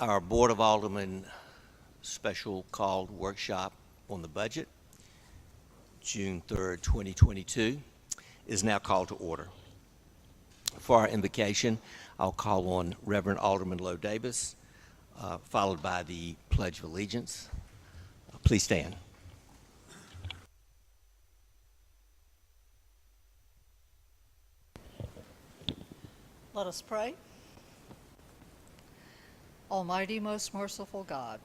Our Board of Aldermen special called workshop on the budget, June 3rd, 2022, is now called to order. For our invocation, I'll call on Reverend Alderman Lowe Davis, followed by the Pledge of Allegiance. Please stand. Let us pray. Almighty, most merciful God,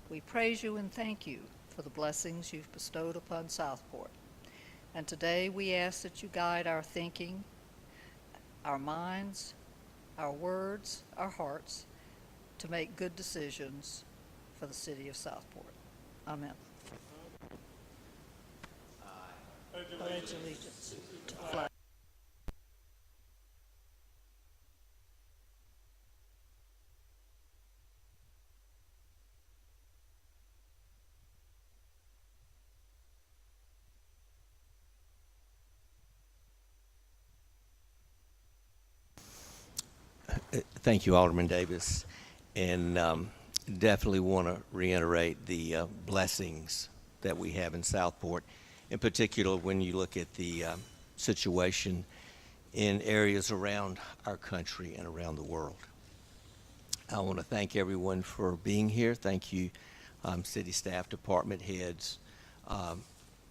we praise you and thank you for the blessings you've bestowed upon Southport. And today we ask that you guide our thinking, our minds, our words, our hearts, to make good decisions for the city of Southport. Amen. Pledge allegiance to the flag. Thank you, Alderman Davis, and definitely want to reiterate the blessings that we have in Southport, in particular when you look at the situation in areas around our country and around the world. I want to thank everyone for being here. Thank you, city staff, department heads,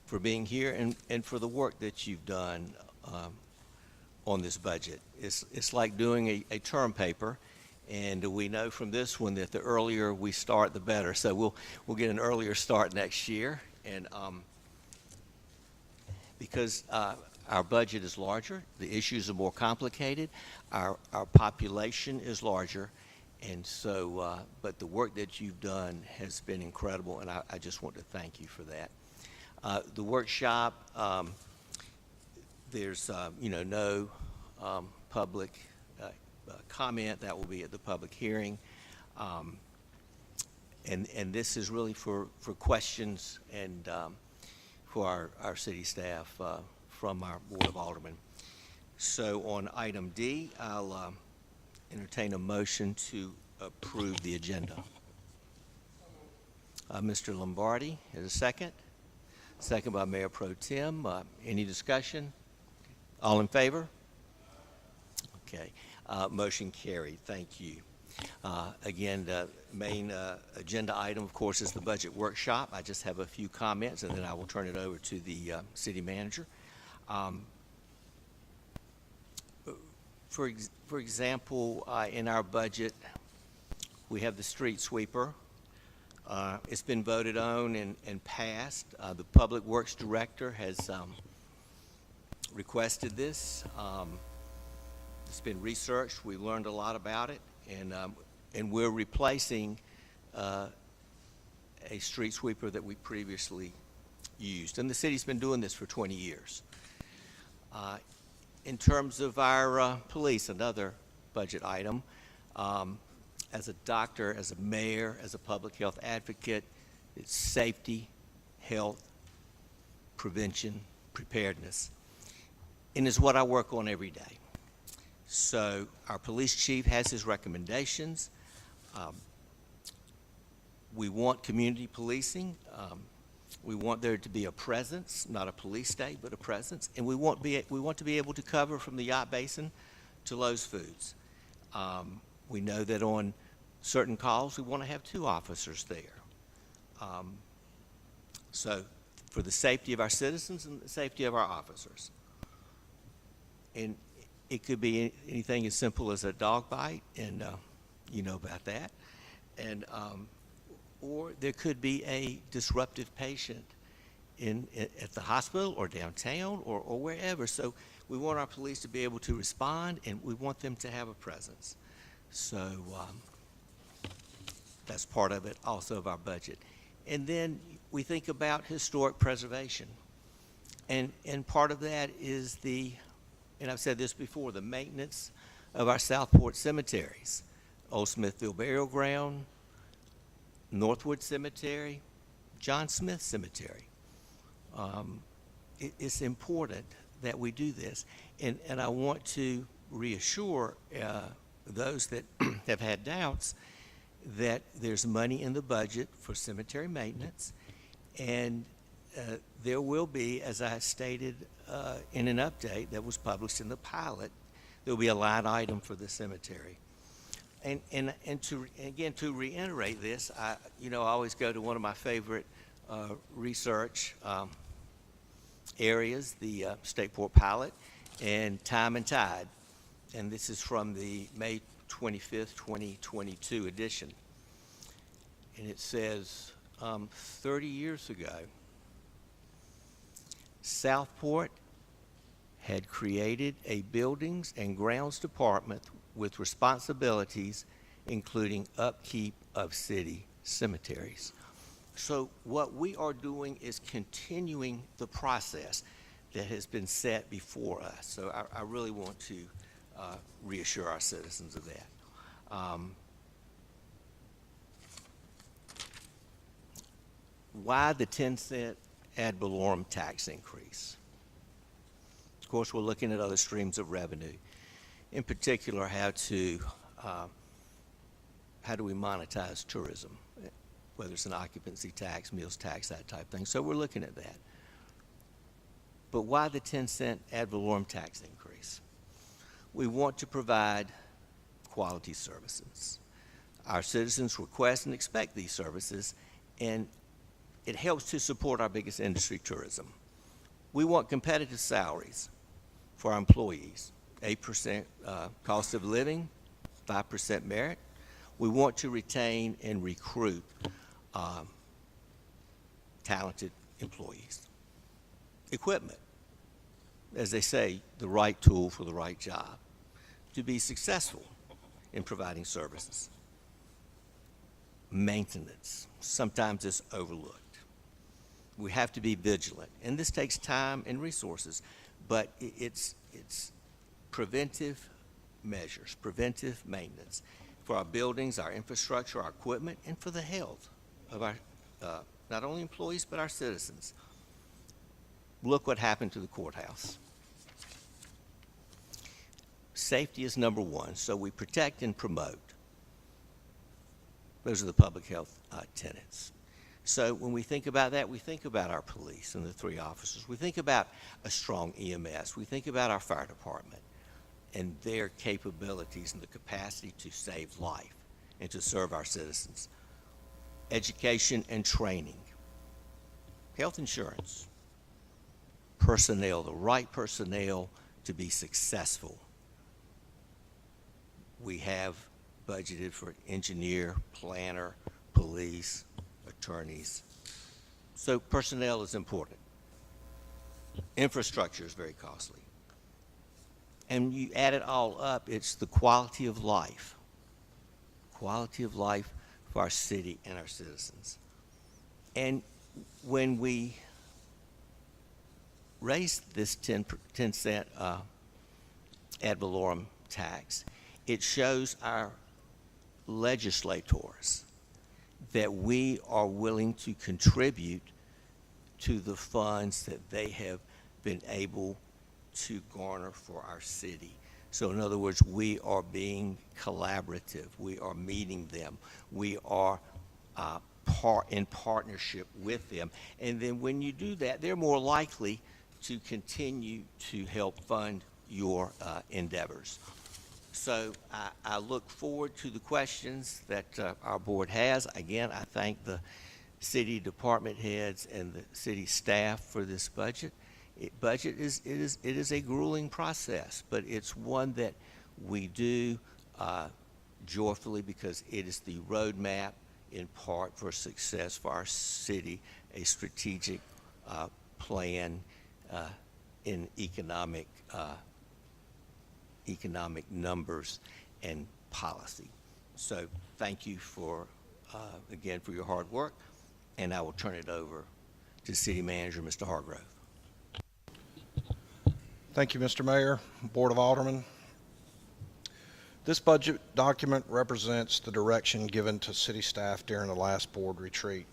for being here and for the work that you've done on this budget. It's like doing a term paper, and we know from this one that the earlier we start, the better. So we'll get an earlier start next year, and because our budget is larger, the issues are more complicated, our population is larger, and so but the work that you've done has been incredible, and I just want to thank you for that. The workshop, there's no public comment. That will be at the public hearing, and this is really for questions and for our city staff from our Board of Aldermen. So on item D, I'll entertain a motion to approve the agenda. Mr. Lombardi, is a second? Second by Mayor Pro Tem. Any discussion? All in favor? Okay. Motion carried. Thank you. Again, the main agenda item, of course, is the budget workshop. I just have a few comments, and then I will turn it over to the city manager. For example, in our budget, we have the street sweeper. It's been voted on and passed. The Public Works Director has requested this. It's been researched. We learned a lot about it, and we're replacing a street sweeper that we previously used. And the city's been doing this for 20 years. In terms of our police, another budget item, as a doctor, as a mayor, as a public health advocate, it's safety, health, prevention, preparedness, and is what I work on every day. So our police chief has his recommendations. We want community policing. We want there to be a presence, not a police state, but a presence. And we want to be able to cover from the Yacht Basin to Lowe's Foods. We know that on certain calls, we want to have 2 officers there. So for the safety of our citizens and the safety of our officers. And it could be anything as simple as a dog bite, and you know about that. And or there could be a disruptive patient at the hospital or downtown or wherever. So we want our police to be able to respond, and we want them to have a presence. So that's part of it, also of our budget. And then we think about historic preservation. And part of that is and I've said this before, the maintenance of our Southport cemeteries. Old Smithfield Burial Ground, Northwood Cemetery, John Smith Cemetery. It's important that we do this. And I want to reassure those that have had doubts that there's money in the budget for cemetery maintenance, and there will be, as I stated in an update that was published in the pilot, there will be a line item for the cemetery. And to reiterate this, I always go to one of my favorite research areas, the State-Port pilot, and Time and Tide. And this is from the May 25th, 2022 edition. And it says, 30 years ago, Southport had created a buildings and grounds department with responsibilities including upkeep of city cemeteries. So what we are doing is continuing the process that has been set before us. So I really want to reassure our citizens of that. Why the 10-cent ad valorem tax increase? Of course, we're looking at other streams of revenue. In particular, how do we monetize tourism, whether it's an occupancy tax, meals tax, that type of thing. So we're looking at that. But why the 10-cent ad valorem tax increase? We want to provide quality services. Our citizens request and expect these services, and it helps to support our biggest industry, tourism. We want competitive salaries for our employees, 8% cost of living, 5% merit. We want to retain and recruit talented employees. Equipment, as they say, the right tool for the right job to be successful in providing services. Maintenance, sometimes it's overlooked. We have to be vigilant, and this takes time and resources, but it's preventive measures, preventive maintenance for our buildings, our infrastructure, our equipment, and for the health of our not only employees but our citizens. Look what happened to the courthouse. Safety is number one, so we protect and promote. Those are the public health tenets. So when we think about that, we think about our police and the 3 officers. We think about a strong EMS. We think about our fire department and their capabilities and the capacity to save life and to serve our citizens. Education and training. Health insurance. Personnel, the right personnel to be successful. We have budgeted for engineer, planner, police, attorneys. So personnel is important. Infrastructure is very costly. And you add it all up, it's the quality of life. Quality of life for our city and our citizens. And when we raised this 10-cent ad valorem tax, it shows our legislators that we are willing to contribute to the funds that they have been able to garner for our city. So in other words, we are being collaborative. We are meeting them. We are in partnership with them. And then when you do that, they're more likely to continue to help fund your endeavors. So I look forward to the questions that our board has. Again, I thank the city department heads and the city staff for this budget. It is a grueling process, but it's one that we do joyfully because it is the roadmap in part for success for our city, a strategic plan in economic numbers and policy. So thank you for, again, for your hard work, and I will turn it over to City Manager, Mr. Hargrove. Thank you, Mr. Mayor, Board of Aldermen. This budget document represents the direction given to city staff during the last board retreat.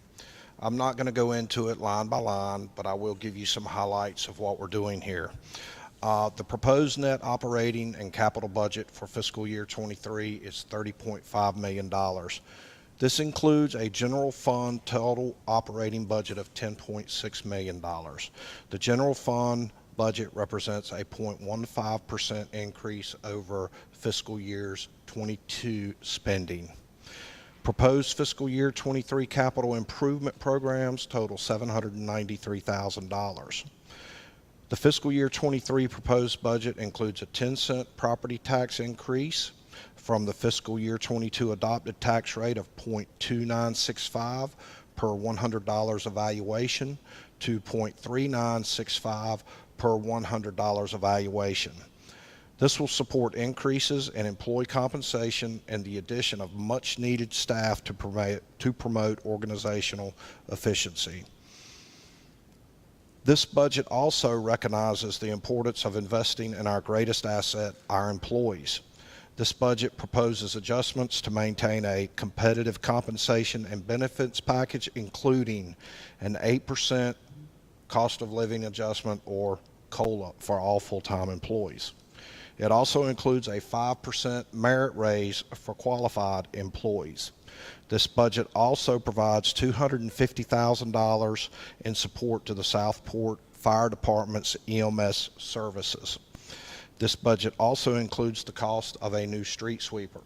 I'm not going to go into it line by line, but I will give you some highlights of what we're doing here. The proposed net operating and capital budget for fiscal year 23 is $30.5 million. This includes a general fund total operating budget of $10.6 million. The general fund budget represents a 0.15% increase over fiscal years 22 spending. Proposed fiscal year 23 capital improvement programs total $793,000. The fiscal year 23 proposed budget includes a 10-cent property tax increase from the fiscal year 22 adopted tax rate of 0.2965 per $100 evaluation to 0.3965 per $100 evaluation. This will support increases in employee compensation and the addition of much-needed staff to promote organizational efficiency. This budget also recognizes the importance of investing in our greatest asset, our employees. This budget proposes adjustments to maintain a competitive compensation and benefits package, including an 8% cost of living adjustment or COLA for all full-time employees. It also includes a 5% merit raise for qualified employees. This budget also provides $250,000 in support to the Southport Fire Department's EMS services. This budget also includes the cost of a new street sweeper.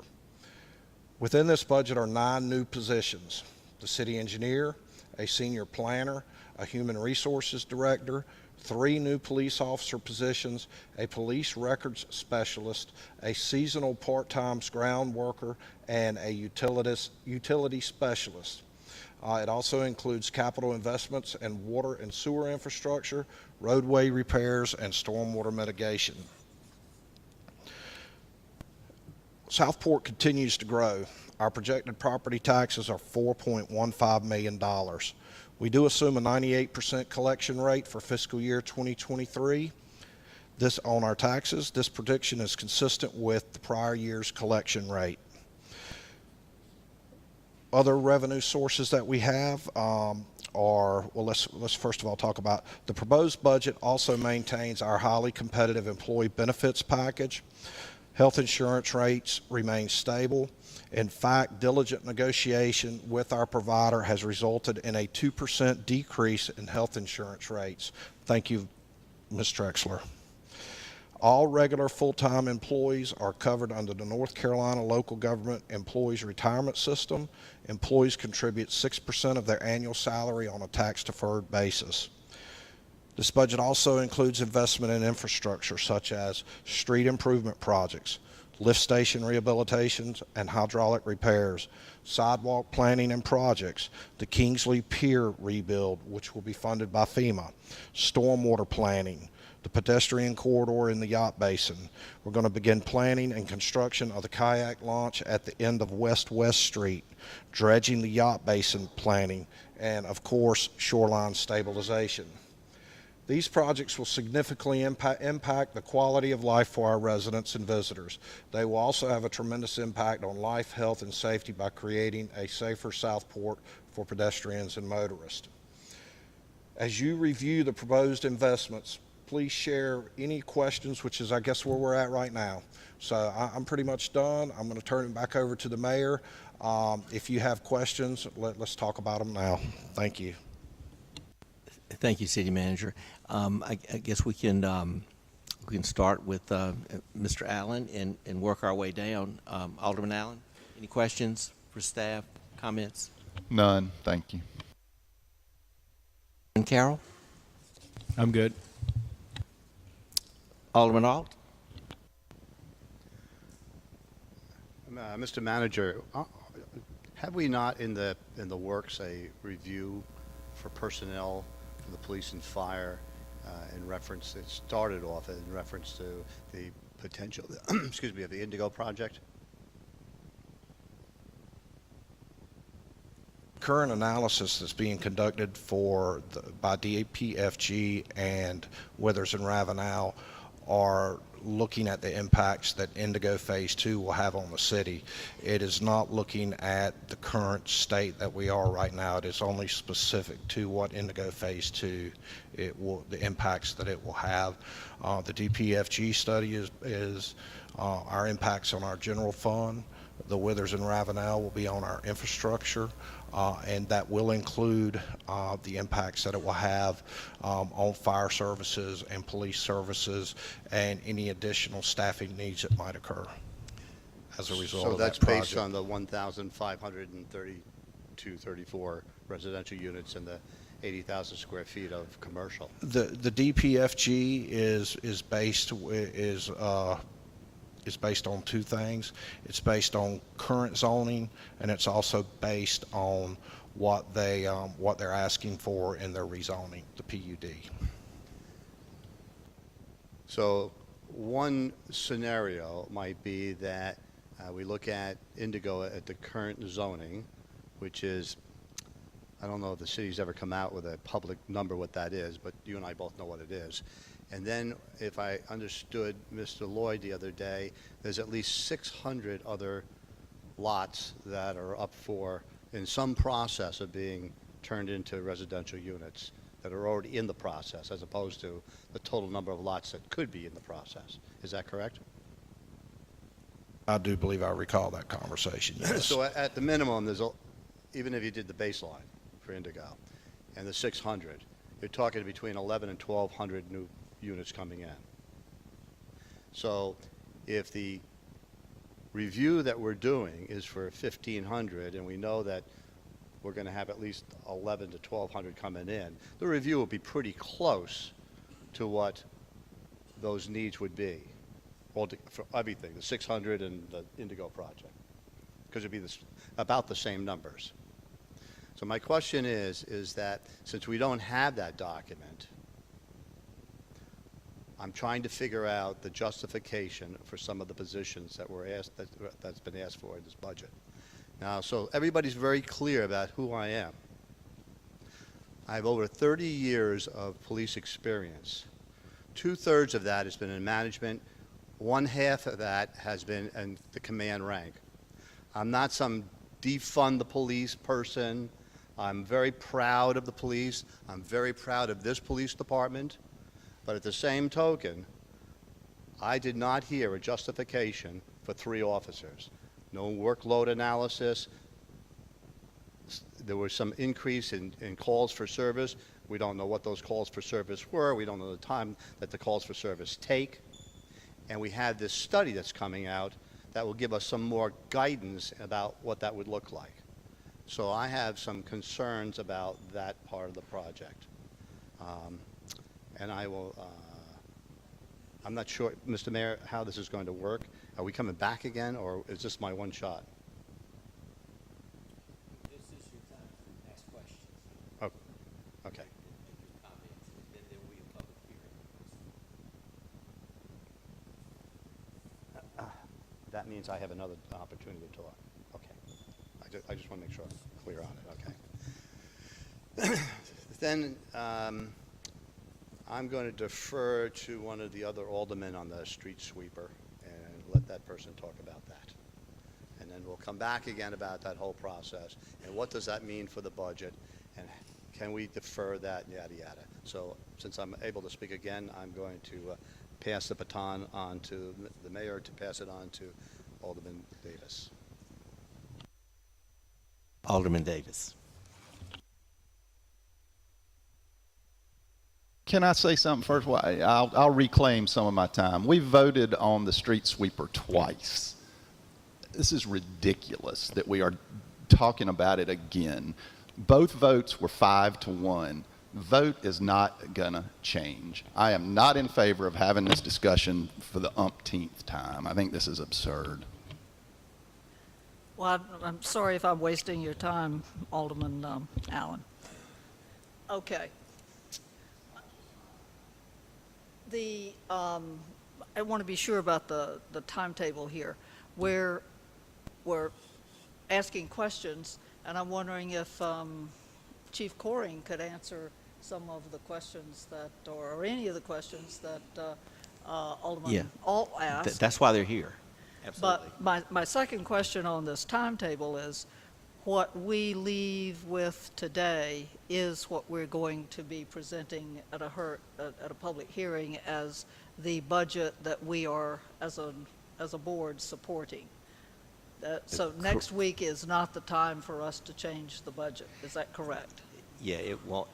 Within this budget are 9 new positions: the city engineer, a senior planner, a human resources director, 3 new police officer positions, a police records specialist, a seasonal part-time ground worker, and a utility specialist. It also includes capital investments in water and sewer infrastructure, roadway repairs, and stormwater mitigation. Southport continues to grow. Our projected property taxes are $4.15 million. We do assume a 98% collection rate for fiscal year 2023. This on our taxes. This prediction is consistent with the prior year's collection rate. Other revenue sources that we have let's first of all talk about the proposed budget. Also maintains our highly competitive employee benefits package. Health insurance rates remain stable. In fact, diligent negotiation with our provider has resulted in a 2% decrease in health insurance rates. Thank you, Ms. Trexler. All regular full-time employees are covered under the North Carolina Local Government Employees Retirement System. Employees contribute 6% of their annual salary on a tax-deferred basis. This budget also includes investment in infrastructure such as street improvement projects, lift station rehabilitations and hydraulic repairs, sidewalk planning and projects, the Kingsley Pier rebuild, which will be funded by FEMA, stormwater planning, the pedestrian corridor in the yacht basin. We're going to begin planning and construction of the kayak launch at the end of West Street, dredging the yacht basin planning, and of course, shoreline stabilization. These projects will significantly impact the quality of life for our residents and visitors. They will also have a tremendous impact on life, health, and safety by creating a safer Southport for pedestrians and motorists. As you review the proposed investments, please share any questions, which is, I guess, where we're at right now. So I'm pretty much done. I'm going to turn it back over to the mayor. If you have questions, let's talk about them now. Thank you. Thank you, City Manager. I guess we can start with Mr. Allen and work our way down. Alderman Allen, any questions for staff, comments? None, thank you. And Carroll? I'm good. Alderman Alt? Mr. Manager, have we not in the works a review for personnel for the police and fire in reference? It started off in reference to the potential, excuse me, of the Indigo project. Current analysis that's being conducted by DPFG and Withers and Ravenel are looking at the impacts that Indigo Phase 2 will have on the city. It is not looking at the current state that we are right now. It is only specific to what Indigo Phase 2 the impacts that it will have. The DPFG study is our impacts on our general fund. The Withers and Ravenel will be on our infrastructure, and that will include the impacts that it will have on fire services and police services and any additional staffing needs that might occur as a result So of that's that based project. on the 1,532, 34 residential units and the 80,000 square feet of commercial. The DPFG is based on two things. It's based on current zoning, and it's also based on what they're asking for in their rezoning, the PUD. So one scenario might be that we look at Indigo at the current zoning, which is, I don't know if the city's ever come out with a public number what that is, but you and I both know what it is. And then, if I understood Mr. Lloyd the other day, there's at least 600 other lots that are up for, in some process of being turned into residential units that are already in the process, as opposed to the total number of lots that could be in the process. Is that correct? I do believe I recall that conversation, yes. So at the minimum, even if you did the baseline for Indigo and the 600, you're talking between 11 and 1,200 new units coming in. So if the review that we're doing is for 1,500, and we know that we're going to have at least 11 to 1,200 coming in, the review will be pretty close to what those needs would be, for everything, the 600 and the Indigo project, because it'd be about the same numbers. So my question is that since we don't have that document, I'm trying to figure out the justification for some of the positions that were asked, that's been asked for in this budget. Now, so everybody's very clear about who I am. I have over 30 years of police experience. 2/3 of that has been in management. 1/2 of that has been in the command rank. I'm not some defund the police person. I'm very proud of the police. I'm very proud of this police department. But at the same token, I did not hear a justification for 3 officers. No workload analysis. There was some increase in calls for service. We don't know what those calls for service were. We don't know the time that the calls for service take. And we have this study that's coming out that will give us some more guidance about what that would look like. So I have some concerns about that part of the project. And I will, I'm not sure, Mr. Mayor, how this is going to work. Are we coming back again, or is this my one shot? This is your time to ask questions, Oh, okay. make your comments, and then there will be a public hearing. That means I have another opportunity to talk. Okay. I just want to make sure I'm clear on it, okay. Then I'm going to defer to one of the other aldermen on the street sweeper and let that person talk about that. And then we'll come back again about that whole process and what does that mean for the budget and can we defer that, yada, yada. So since I'm able to speak again, I'm going to pass the baton on to the mayor to pass it on to Alderman Davis. Alderman Davis. Can I say something first? Well, I'll reclaim some of my time. We voted on the street sweeper twice. This is ridiculous that we are talking about it again. Both votes were 5-1. Vote is not gonna change. I am not in favor of having this discussion for the umpteenth time. I think this is absurd. Well, I'm sorry if I'm wasting your time, Alderman Allen. Okay. I want to be sure about the timetable here. We're asking questions, and I'm wondering if Chief Coring could answer some of the questions that, or any of the questions that Alderman Alt asked. That's why they're here. Absolutely. But my second question on this timetable is, what we leave with today is what we're going to be presenting at a public hearing as the budget that we are, as a board, supporting. So next week is not the time for us to change the budget. Is that correct? Yeah, it won't,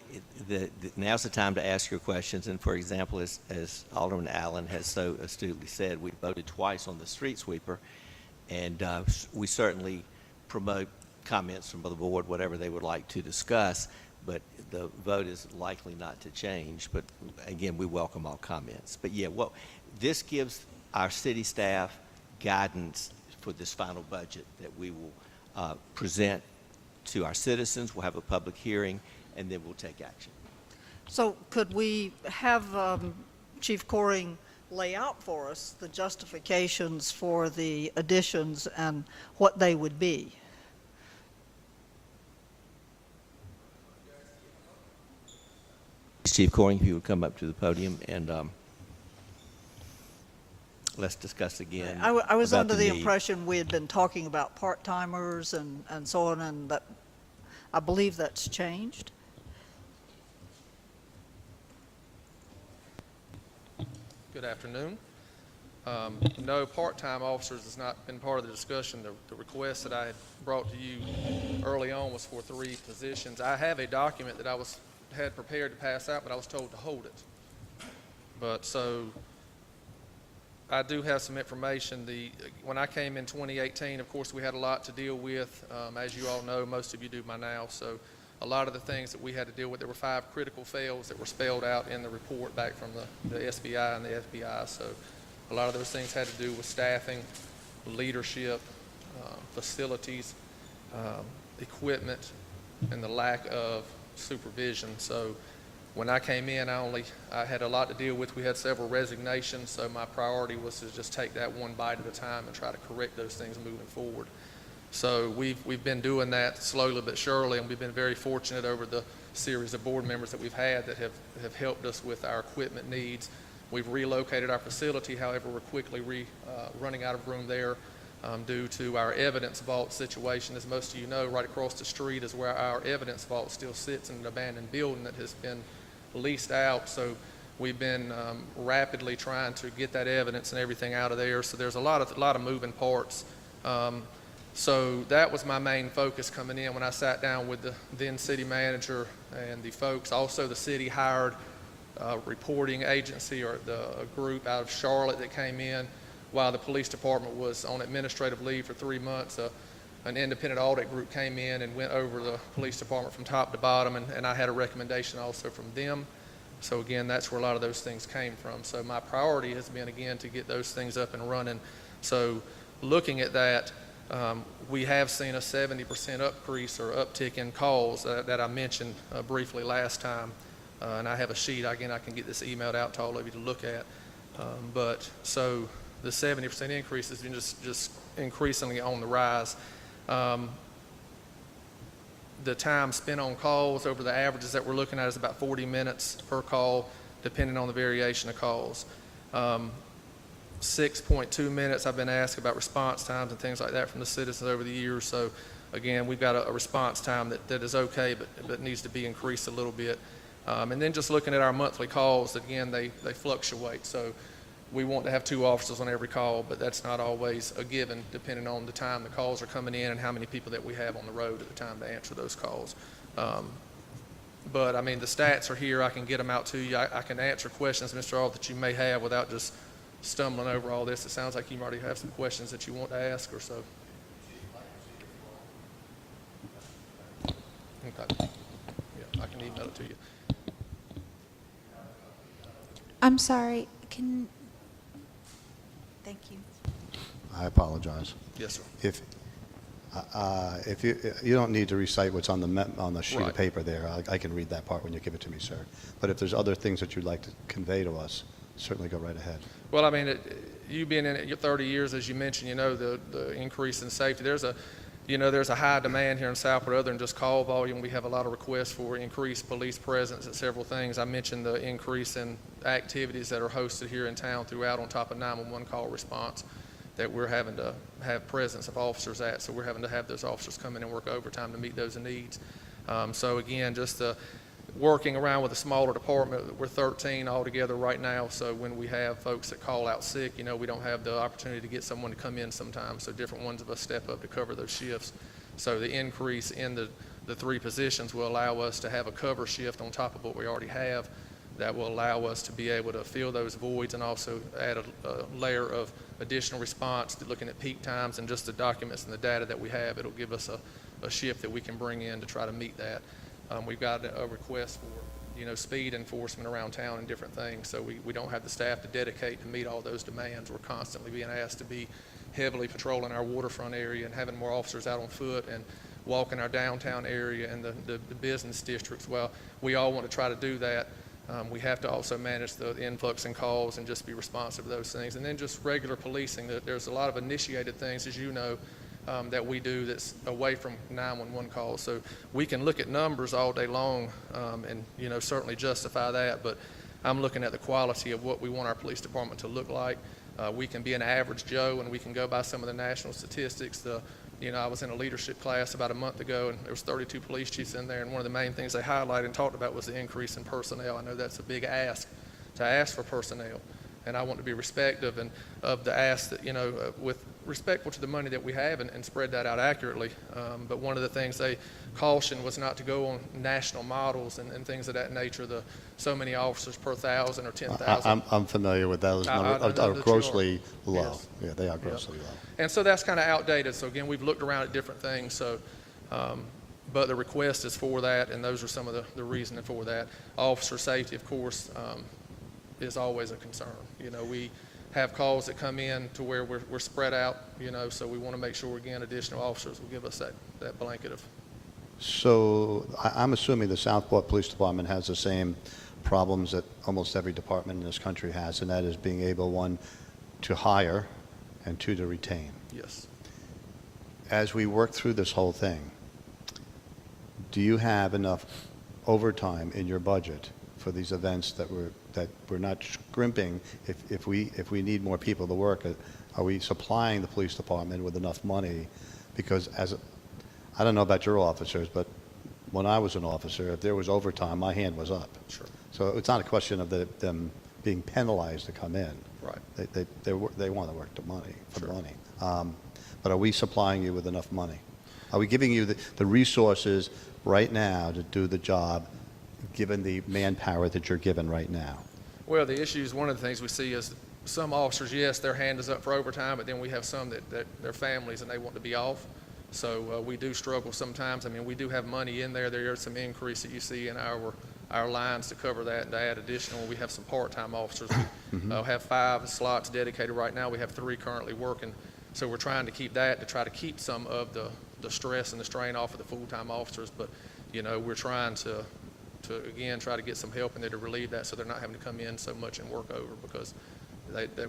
now's the time to ask your questions, and for example, as Alderman Allen has so astutely said, we voted twice on the street sweeper, and we certainly promote comments from the board, whatever they would like to discuss, but the vote is likely not to change. But again, we welcome all comments. But yeah, this gives our city staff guidance for this final budget that we will present to our citizens. We'll have a public hearing, and then we'll take action. So could we have Chief Coring lay out for us the justifications for the additions and what they would be? Chief Coring, if you would come up to the podium, and let's discuss again. I was about under the need. impression we had been talking about part-timers and so on, and that I believe that's changed. Good afternoon. No, part-time officers has not been part of the discussion. The request that I had brought to you early on was for 3 positions. I have a document that I had prepared to pass out, but I was told to hold it. But so I do have some information. When I came in 2018, of course, we had a lot to deal with. As you all know, most of you do by now. So a lot of the things that we had to deal with, there were 5 critical fails that were spelled out in the report back from the SBI and the FBI. So a lot of those things had to do with staffing, leadership, facilities, equipment, and the lack of supervision. So when I came in, I had a lot to deal with. We had several resignations, so my priority was to just take that one bite at a time and try to correct those things moving forward. So we've been doing that slowly but surely, and we've been very fortunate over the series of board members that we've had that have helped us with our equipment needs. We've relocated our facility, however, we're quickly running out of room there due to our evidence vault situation. As most of you know, right across the street is where our evidence vault still sits in an abandoned building that has been leased out. So we've been rapidly trying to get that evidence and everything out of there. So there's a lot of moving parts. So that was my main focus coming in when I sat down with the then city manager and the folks. Also, the city hired a reporting agency or a group out of Charlotte that came in while the police department was on administrative leave for 3 months. An independent audit group came in and went over the police department from top to bottom, and I had a recommendation also from them. So again, that's where a lot of those things came from. So my priority has been, again, to get those things up and running. So looking at that, we have seen a 70% increase or uptick in calls that I mentioned briefly last time. And I have a sheet, again, I can get this emailed out to all of you to look at. But so the 70% increase has been just increasingly on the rise. The time spent on calls over the averages that we're looking at is about 40 minutes per call, depending on the variation of calls. 6.2 minutes I've been asked about response times and things like that from the citizens over the years. So again, we've got a response time that is okay, but needs to be increased a little bit. And then just looking at our monthly calls, again, they fluctuate. So we want to have 2 officers on every call, but that's not always a given, depending on the time the calls are coming in and how many people that we have on the road at the time to answer those calls. But I mean, the stats are here. I can get them out to you. I can answer questions, Mr. Ault, that you may have without just stumbling over all this. It sounds like you already have some questions that you want to ask or so. Okay. Yeah, I can email it to you. I'm sorry, thank you. I apologize. Yes, sir. If you don't need to recite what's on the sheet Right. of paper there, I can read that part when you give it to me, sir. But if there's other things that you'd like to convey to us, certainly go right ahead. Well, I mean, you being in it your 30 years, as you mentioned, you know, the increase in safety. There's a high demand here in Southport other than just call volume. We have a lot of requests for increased police presence at several things. I mentioned the increase in activities that are hosted here in town throughout, on top of 911 call response, that we're having to have presence of officers at. So we're having to have those officers come in and work overtime to meet those needs. So again, just working around with a smaller department. We're 13 altogether right now, so when we have folks that call out sick, you know, we don't have the opportunity to get someone to come in sometimes, so different ones of us step up to cover those shifts. So the increase in the 3 positions will allow us to have a cover shift on top of what we already have that will allow us to be able to fill those voids and also add a layer of additional response to looking at peak times and just the documents and the data that we have. It'll give us a shift that we can bring in to try to meet that. We've got a request for, you know, speed enforcement around town and different things, so we don't have the staff to dedicate to meet all those demands. We're constantly being asked to be heavily patrolling our waterfront area and having more officers out on foot and walking our downtown area and the business districts. Well, we all want to try to do that. We have to also manage the influx and calls and just be responsive to those things. And then just regular policing. There's a lot of initiated things, as you know, that we do that's away from 911 calls. So we can look at numbers all day long and, you know, certainly justify that, but I'm looking at the quality of what we want our police department to look like. We can be an average Joe and we can go by some of the national statistics. You know, I was in a leadership class about a month ago and there was 32 police chiefs in there, and one of the main things they highlighted and talked about was the increase in personnel. I know that's a big ask to ask for personnel, and I want to be respectful and of the ask that, you know, with respectful to the money that we have and spread that out accurately. But one of the things they cautioned was not to go on national models and things of that nature, so many officers per 1,000 or 10,000. I'm familiar with those I numbers. know that Are you grossly are. low. Yes. Yeah, they are grossly low. And so that's kind of outdated. So again, we've looked around at different things. So, but the request is for that, and those are some of the reasoning for that. Officer safety, of course, is always a concern. You know, we have calls that come in to where we're spread out, you know, so we want to make sure, again, additional officers will give us that blanket of. So I'm assuming the Southport Police Department has the same problems that almost every department in this country has, and that is being able, 1, to hire, and 2, to retain. Yes. As we work through this whole thing, do you have enough overtime in your budget for these events that we're not scrimping? If we need more people to work, are we supplying the police department with enough money? Because I don't know about your officers, but when I was an officer, if there was overtime, my hand was up. Sure. So it's not a question of them being penalized to come in. Right. They want to work the money for Sure. the money. But are we supplying you with enough money? Are we giving you the resources right now to do the job, given the manpower that you're given right now? Well, the issue is, one of the things we see is some officers, yes, their hand is up for overtime, but then we have some that their families and they want to be off. So we do struggle sometimes. I mean, we do have money in there. There is some increase that you see in our lines to cover that and to add additional. We have some part-time officers. We have 5 slots dedicated right now. We have 3 currently working. So we're trying to keep that to try to keep some of the stress and the strain off of the full-time officers. But, you know, we're trying to again, try to get some help in there to relieve that so they're not having to come in so much and work over, because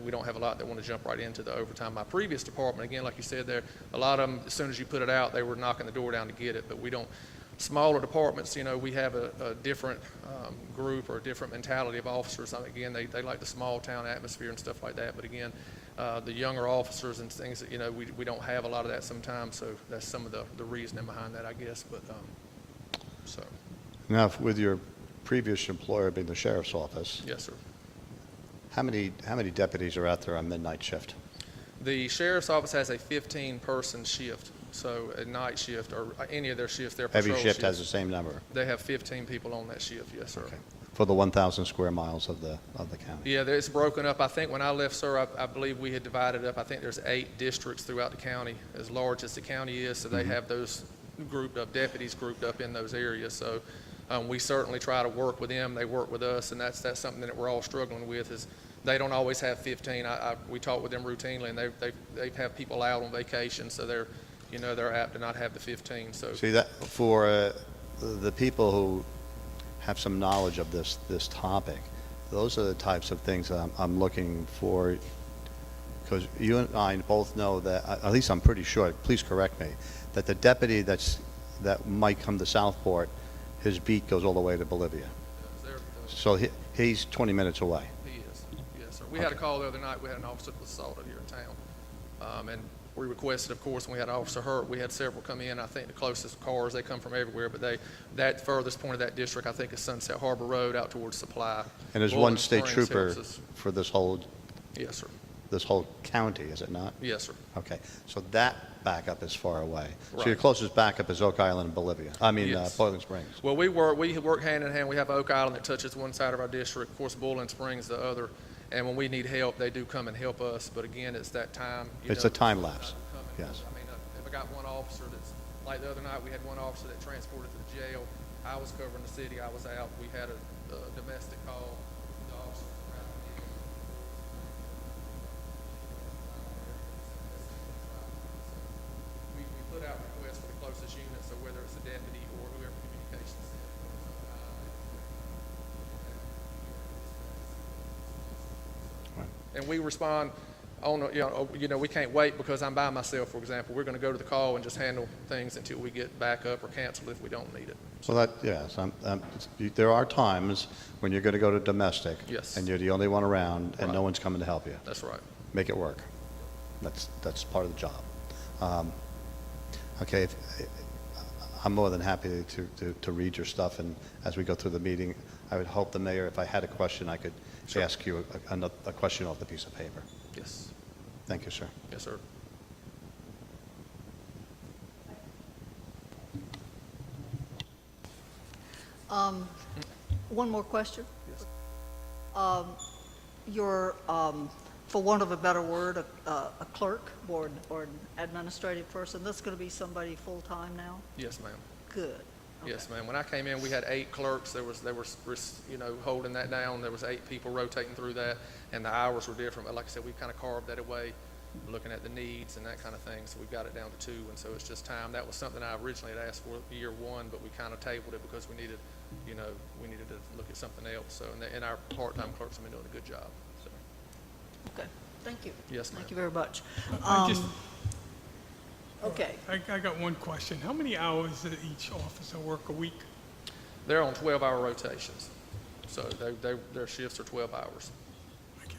we don't have a lot that want to jump right into the overtime. My previous department, again, like you said there, a lot of them, as soon as you put it out, they were knocking the door down to get it. But we don't. Smaller departments, you know, we have a different group or a different mentality of officers. Again, they like the small town atmosphere and stuff like that. But again, the younger officers and things that, you know, we don't have a lot of that sometimes. So that's some of the reasoning behind that, I guess. But so. Now, with your previous employer being the sheriff's office, Yes, sir. how many deputies are out there on midnight shift? The sheriff's office has a 15-person shift. So a night shift or any of their shifts, their patrol Every shift shifts, has the same number? they have 15 people on that shift. Yes, sir. Okay. For the 1,000 square miles of the county? Yeah, it's broken up. I think when I left, sir, I believe we had divided up. I think there's 8 districts throughout the county, as large as the county is. So they have those grouped up, deputies grouped up in those areas. So we certainly try to work with them. They work with us, and that's something that we're all struggling with. Is they don't always have 15. We talk with them routinely, and they have people out on vacation, so they're apt to not have the 15. So See, that for the people who have some knowledge of this topic, those are the types of things that I'm looking for, because you and I both know that, at least I'm pretty sure, please correct me, that the deputy that might come to Southport, his beat goes all the way to Bolivia. So he's 20 minutes away. he is. Yes, sir. We had a call the other night. We had an officer that was assaulted here in town, and We requested, of course, when we had an officer hurt, we had several come in. I think the closest cars, they come from everywhere, but that furthest point of that district, I think, is Sunset Harbor Road out towards Supply. And there's Boiling one state Springs trooper helps us. for this whole Yes, sir. county, is it not? Yes, sir. Okay, so that backup is far away. So Right. your closest backup is Oak Island and Bolivia, Yes. Boiling Springs. Well, we work hand in hand. We have Oak Island that touches one side of our district, of course, Boiling Springs the other. And when we need help, they do come and help us. But again, it's that time. It's a time lapse, yes. I mean, if I got one officer that's, like the other night, we had one officer that transported to the jail. I was covering the city. I was out. We had a domestic call. The officer was around me. We put out requests for the closest unit, so whether it's a deputy or whoever communications. And we respond on, we can't wait because I'm by myself, for example. We're going to go to the call and just handle things until we get back up or cancel if we don't need it. So that, yes, there are times when you're going to go to domestic. Yes. And you're the only one around and no Right. one's coming to help you. That's right. Make it work. That's part of the job. Okay, I'm more than happy to read your stuff, and as we go through the meeting, I would hope the mayor, if I had a question, I could Sure. ask you a question off the piece of paper. Yes. Thank you, sir. Yes, sir. One more question. Yes. Your, for want of a better word, a clerk or an administrative person, that's going to be somebody full-time now? Yes, ma'am. Good. Yes, ma'am. When I came in, we had 8 clerks. They were, holding that down. There was 8 people rotating through that, and the hours were different. But like I said, we kind of carved that away, looking at the needs and that kind of thing. So we've got it down to 2, and so it's just time. That was something I originally had asked for year 1, but we kind of tabled it because we needed to look at something else. So, and our part-time clerks have been doing a good job. So, Okay, thank you. yes, ma'am. Thank you very much. I just, Okay, I got one question. How many hours does each officer work a week? They're on 12-hour rotations, so their shifts are 12 hours. Thank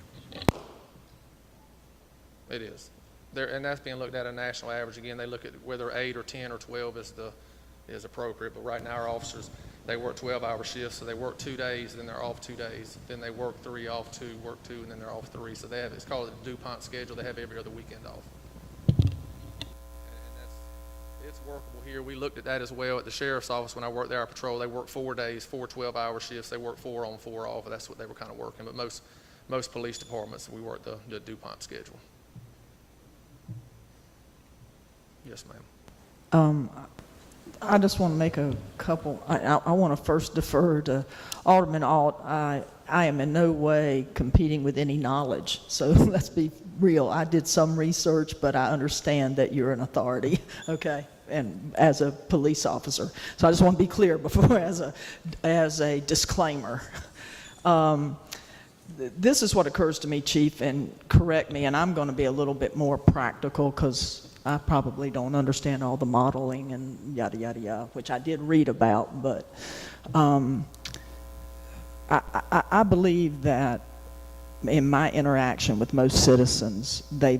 you. It is. And that's being looked at a national average. Again, they look at whether 8 or 10 or 12 is appropriate. But right now, our officers, they work 12-hour shifts, so they work 2 days, then they're off 2 days. Then they work 3, off 2, work 2, and then they're off 3. So it's called a DuPont schedule. They have every other weekend off. It's workable here. We looked at that as well at the sheriff's office when I worked there. Our patrol, they work 4 days, 4 12-hour shifts. They work 4 on, 4 off. That's what they were kind of working. But most police departments, we work the DuPont schedule. Yes, ma'am. I just want to make a couple, I want to first defer to Alderman Alt. I am in no way competing with any knowledge, so let's be real. I did some research, but I understand that you're an authority, okay, and as a police officer. So I just want to be clear before, as a disclaimer. This is what occurs to me, Chief, and correct me, and I'm going to be a little bit more practical because I probably don't understand all the modeling and yada, yada, yada, which I did read about, but I believe that in my interaction with most citizens, the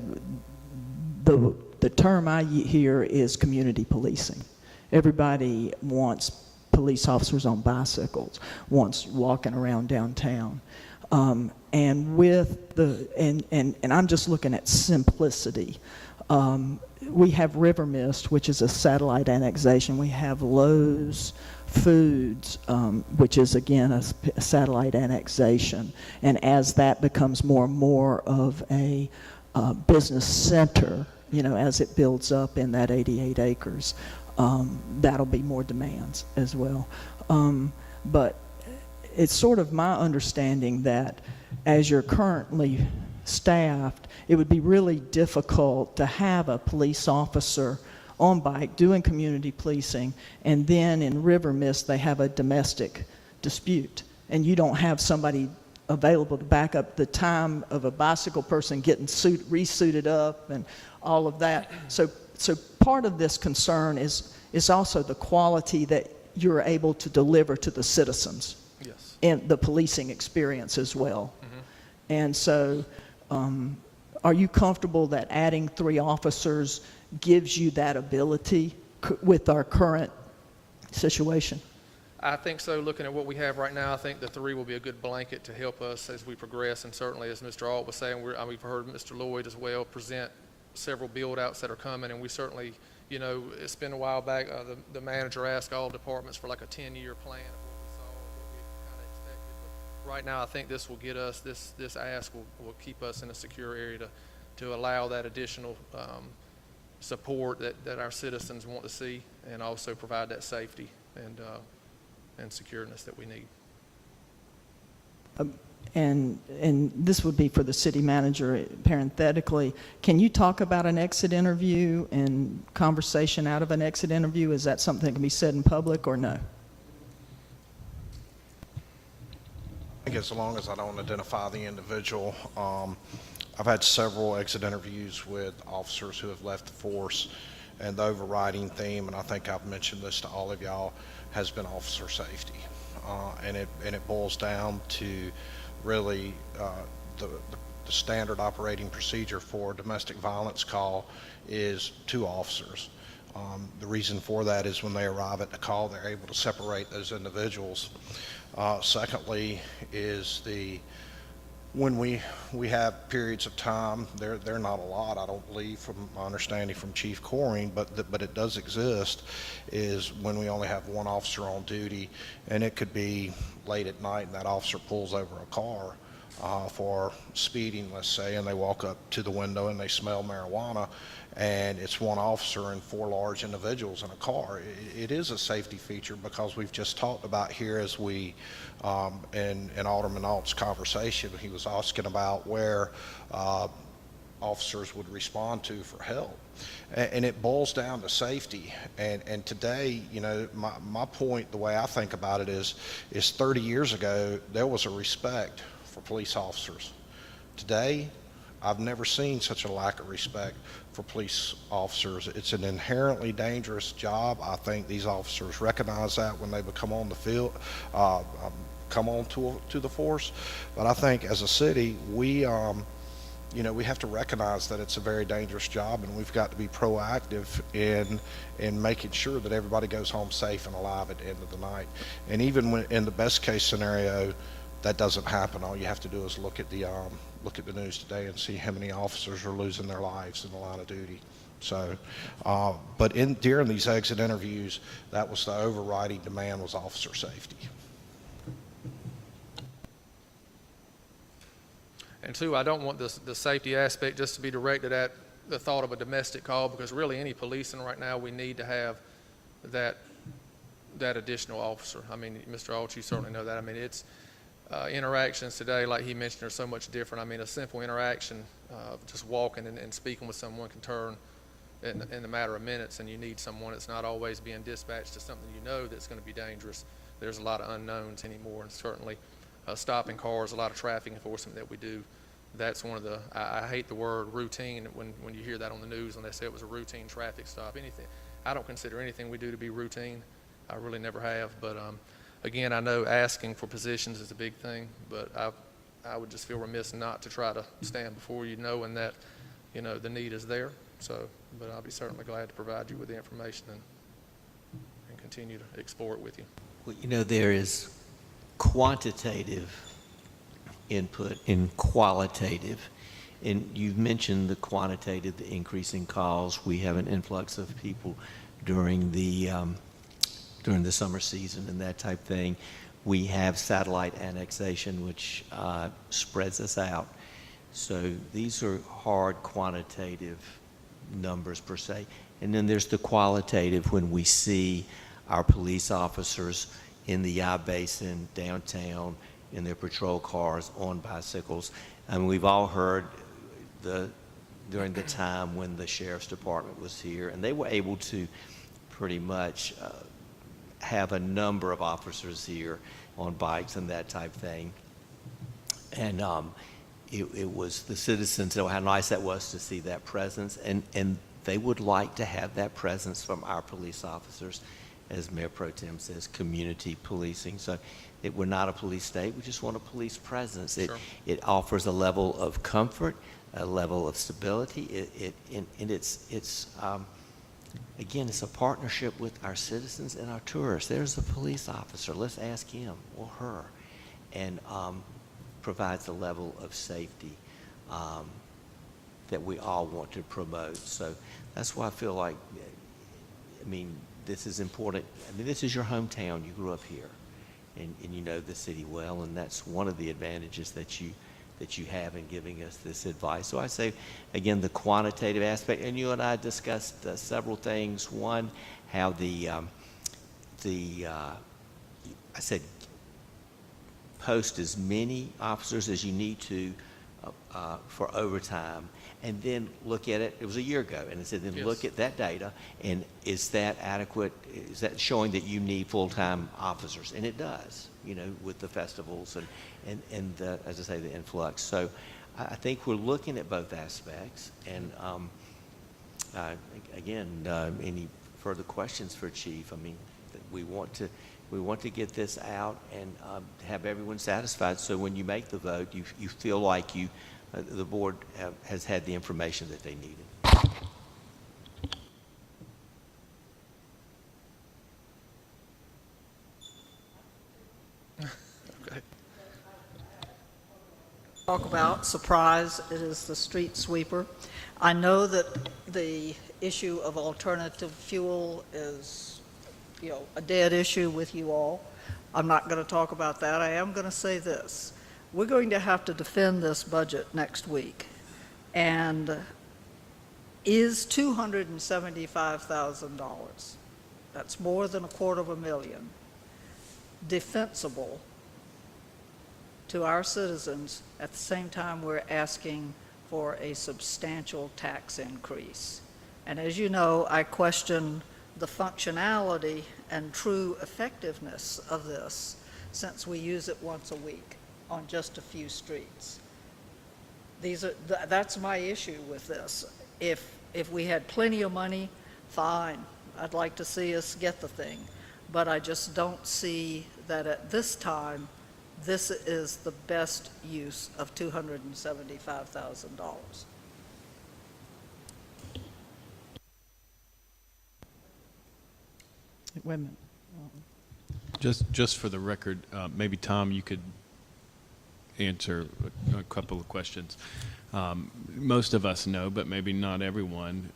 term I hear is community policing. Everybody wants police officers on bicycles, wants walking around downtown. And with and I'm just looking at simplicity. We have River Mist, which is a satellite annexation. We have Lowe's Foods, which is again a satellite annexation. And as that becomes more and more of a business center, as it builds up in that 88 acres, that'll be more demands as well. But it's sort of my understanding that as you're currently staffed, it would be really difficult to have a police officer on bike doing community policing, and then in River Mist they have a domestic dispute, and you don't have somebody available to back up the time of a bicycle person getting resuited up and all of that. So part of this concern is also the quality that you're able to deliver to the citizens. Yes. In the policing experience as well. Mm-hmm. And so are you comfortable that adding 3 officers gives you that ability with our current situation? I think so. Looking at what we have right now, I think the 3 will be a good blanket to help us as we progress. And certainly, as Mr. Alt was saying, we've heard Mr. Lloyd as well present several build-outs that are coming, and we certainly, you know, it's been a while back, the manager asked all departments for like a 10-year plan of what we saw, what we kind of expected. But right now, I think this will get us, this ask will keep us in a secure area to allow that additional support that our citizens want to see, and also provide that safety and secureness that we need. And this would be for the city manager, parenthetically. Can you talk about an exit interview and conversation out of an exit interview? Is that something that can be said in public or no? I think as long as I don't identify the individual, I've had several exit interviews with officers who have left the force, and the overriding theme, and I think I've mentioned this to all of y'all, has been officer safety. And it boils down to really the standard operating procedure for a domestic violence call is 2 officers. The reason for that is when they arrive at the call, they're able to separate those individuals. Secondly is when we have periods of time, they're not a lot, I don't believe, from my understanding from Chief Coring, but it does exist, is when we only have 1 officer on duty, and it could be late at night and that officer pulls over a car for speeding, let's say, and they walk up to the window and they smell marijuana, and it's 1 officer and 4 large individuals in a car. It is a safety feature, because we've just talked about here, as we in Alderman Alt's conversation, he was asking about where officers would respond to for help, and it boils down to safety. And today, you know, my point, the way I think about it is 30 years ago there was a respect for police officers. Today, I've never seen such a lack of respect for police officers. It's an inherently dangerous job. I think these officers recognize that when they become on the field, come on to the force. But I think as a city, we have to recognize that it's a very dangerous job, and we've got to be proactive in making sure that everybody goes home safe and alive at the end of the night. And even when, in the best case scenario, that doesn't happen, all you have to do is look at the news today and see how many officers are losing their lives in the line of duty. So, but during these exit interviews, that was the overriding demand, was officer safety. And 2, I don't want the safety aspect just to be directed at the thought of a domestic call, because really any policing right now, we need to have that additional officer. I mean, Mr. Alt, you certainly know that. I mean, it's interactions today, like he mentioned, are so much different. I mean, a simple interaction, just walking and speaking with someone, can turn in a matter of minutes, and you need someone. It's not always being dispatched to something you know that's going to be dangerous. There's a lot of unknowns anymore, and certainly stopping cars, a lot of traffic enforcement that we do. That's one of the, I hate the word routine when you hear that on the news and they say it was a routine traffic stop. Anything, I don't consider anything we do to be routine. I really never have. But again, I know asking for positions is a big thing, but I would just feel remiss not to try to stand before you knowing that, you know, the need is there. So, but I'll be certainly glad to provide you with the information and continue to explore it with you. Well, you know, there is quantitative input and qualitative. And you've mentioned the quantitative, the increase in calls. We have an influx of people during the summer season and that type thing. We have satellite annexation, which spreads us out. So these are hard quantitative numbers per se. And then there's the qualitative, when we see our police officers in the I-Basin, downtown, in their patrol cars, on bicycles. And we've all heard during the time when the sheriff's department was here, and they were able to pretty much have a number of officers here on bikes and that type thing. And it was the citizens, how nice that was to see that presence, and they would like to have that presence from our police officers, as Mayor Pro Tem says, community policing. So we're not a police state, we just want a police presence. Sure. It offers a level of comfort a level of stability. And it's again, it's a partnership with our citizens and our tourists. There's a police officer. Let's ask him or her, and provides a level of safety that we all want to promote. So that's why I feel like, I mean, this is important. I mean, this is your hometown. You grew up here, and you know the city well, and that's one of the advantages that you have in giving us this advice. So I say, again, the quantitative aspect, and you and I discussed several things. One, how I said, post as many officers as you need to for overtime, and then look at it. It was a year ago, and I said, then Yes. look at that data, and is that adequate? Is that showing that you need full-time officers? And it does, you know, with the festivals and the, as I say, the influx. So I think we're looking at both aspects. And again, any further questions for Chief? I mean, we want to get this out and have everyone satisfied. So when you make the vote, you feel like the board has had the information that they needed. Talk about surprise, it is the street sweeper. I know that the issue of alternative fuel is, you know, a dead issue with you all. I'm not going to talk about that. I am going to say this. We're going to have to defend this budget next week. And is $275,000, that's more than $250,000, defensible to our citizens at the same time we're asking for a substantial tax increase? And as you know, I question the functionality and true effectiveness of this, since we use it once a week on just a few streets. That's my issue with this. If we had plenty of money, fine. I'd like to see us get the thing. But I just don't see that at this time, this is the best use of $275,000. Wait a minute. Just for the record, maybe Tom, you could answer a couple of questions. Most of us know, but maybe not everyone.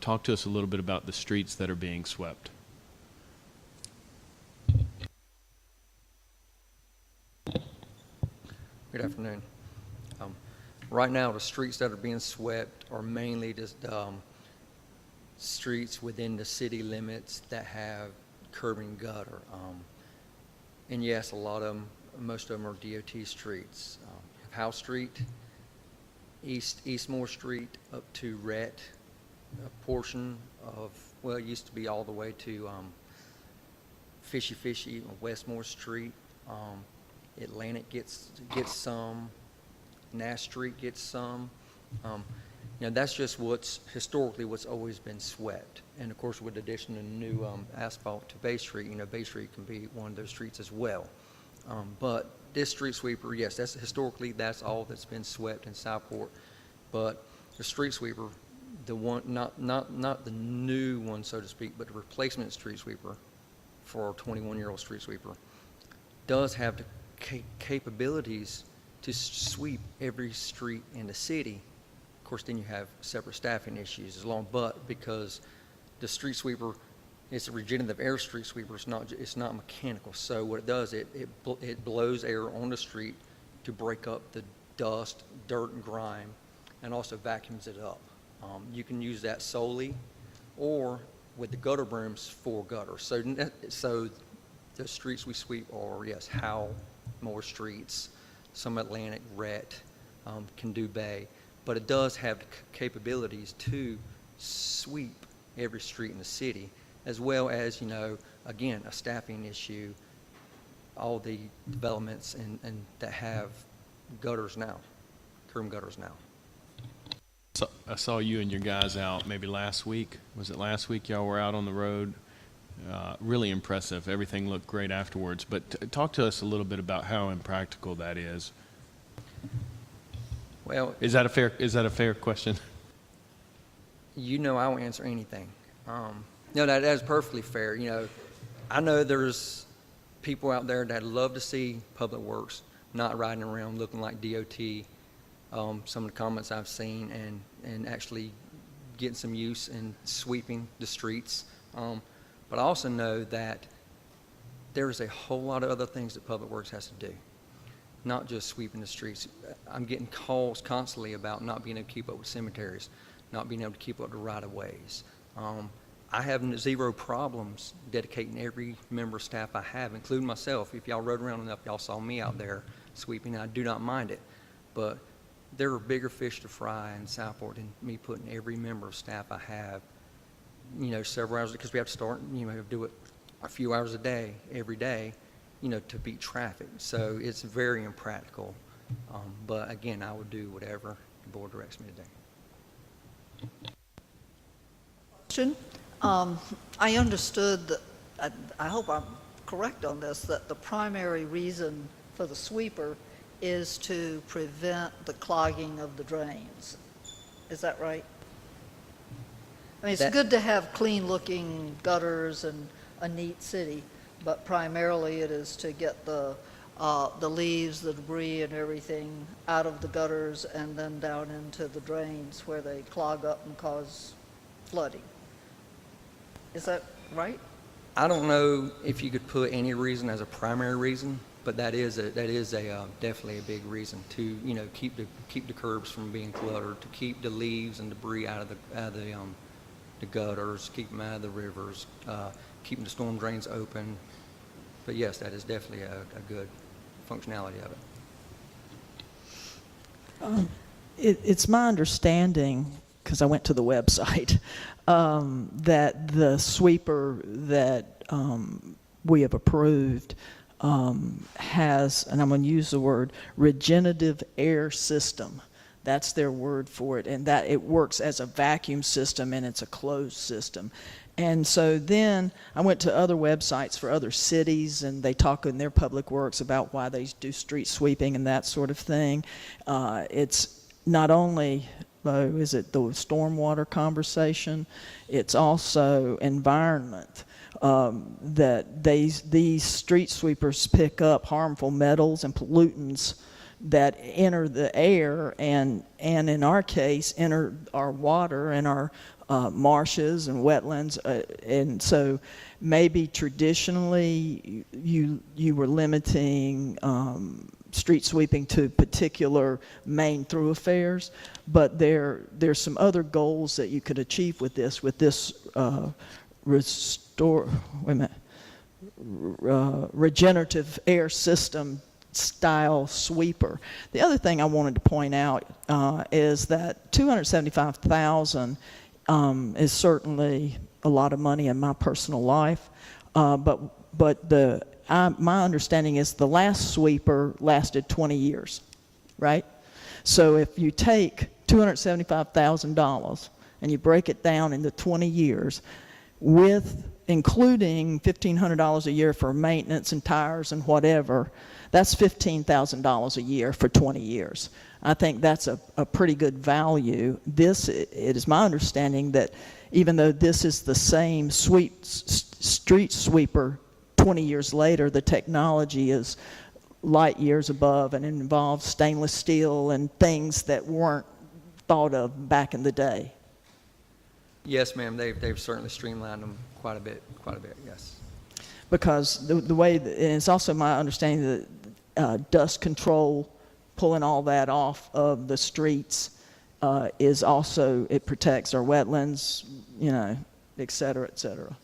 Talk to us a little bit about the streets that are being swept. Good afternoon. Right now, the streets that are being swept are mainly just streets within the city limits that have curb and gutter. And yes, a lot of them, most of them are DOT streets. House Street, Eastmore Street up to Rhett, a portion of, well, it used to be all the way to Fishy, Westmore Street. Atlantic gets some, Nash Street gets some. You know, that's just what's always been swept. And of course, with the addition of new asphalt to Bay Street, you know, Bay Street can be one of those streets as well. But this street sweeper, yes, that's all that's been swept in Southport. But the street sweeper, the one, not the new one, so to speak, but the replacement street sweeper for a 21-year-old street sweeper does have the capabilities to sweep every street in the city. Of course, then you have separate staffing issues but because the street sweeper, it's a regenerative air street sweeper, it's not mechanical. So what it does, it blows air on the street to break up the dust, dirt, and grime, and also vacuums it up. You can use that solely, or with the gutter brooms for gutters. So the streets we sweep are, yes, Howell, more streets, some Atlantic, Rhett, can do Bay, but it does have the capabilities to sweep every street in the city, as well as, you know, again, a staffing issue, all the developments and that have gutters now, curb gutters now. So I saw you and your guys out maybe last week. Was it last week y'all were out on the road? Really impressive. Everything looked great afterwards. But talk to us a little bit about how impractical that is. Well, Is that a fair question? you know I won't answer anything. No, that is perfectly fair. You know, I know there's people out there that love to see Public Works not riding around looking like DOT. Some of the comments I've seen and actually getting some use in sweeping the streets. But I also know that there's a whole lot of other things that Public Works has to do, not just sweeping the streets. I'm getting calls constantly about not being able to keep up with cemeteries, not being able to keep up with right-of-ways. I have zero problems dedicating every member of staff I have, including myself. If y'all rode around enough, y'all saw me out there sweeping. I do not mind it. But there are bigger fish to fry in Southport than me putting every member of staff I have, you know, several hours, because we have to start, you know, do it a few hours a day, every day, you know, to beat traffic. So it's very impractical. But again, I would do whatever the board directs me to do. Question. I understood that, I hope I'm correct on this, that the primary reason for the sweeper is to prevent the clogging of the drains. Is that right? I mean, it's good to have clean-looking gutters and a neat city, but primarily it is to get the leaves, the debris and everything out of the gutters and then down into the drains where they clog up and cause flooding. Is that right? I don't know if you could put any reason as a primary reason, but that is definitely a big reason to, you know, keep the curbs from being cluttered, to keep the leaves and debris out of the gutters, keep them out of the rivers, keeping the storm drains open. But yes, that is definitely a good functionality of it. It's my understanding, because I went to the website, that the sweeper that we have approved has, and I'm going to use the word, regenerative air system. That's their word for it, and that it works as a vacuum system, and it's a closed system. And so then I went to other websites for other cities, and they talk in their public works about why they do street sweeping and that sort of thing. It's not only, is it the stormwater conversation? It's also environment. That these street sweepers pick up harmful metals and pollutants that enter the air and in our case enter our water and our marshes and wetlands, and so maybe traditionally you were limiting street sweeping to particular main thoroughfares, but there's some other goals that you could achieve with this regenerative air system style sweeper. The other thing I wanted to point out is that $275,000 is certainly a lot of money in my personal life, but my understanding is the last sweeper lasted 20 years, right? So if you take $275,000 and you break it down into 20 years, with including $1,500 a year for maintenance and tires and whatever, that's $15,000 a year for 20 years. I think that's a pretty good value. It is my understanding that even though this is the same street sweeper 20 years later, the technology is light years above and it involves stainless steel and things that weren't thought of back in the day. Yes, ma'am. They've certainly streamlined them quite a bit. Yes. Because the way, and it's also my understanding that dust control, pulling all that off of the streets, is also, it protects our wetlands, you know, et cetera, et cetera.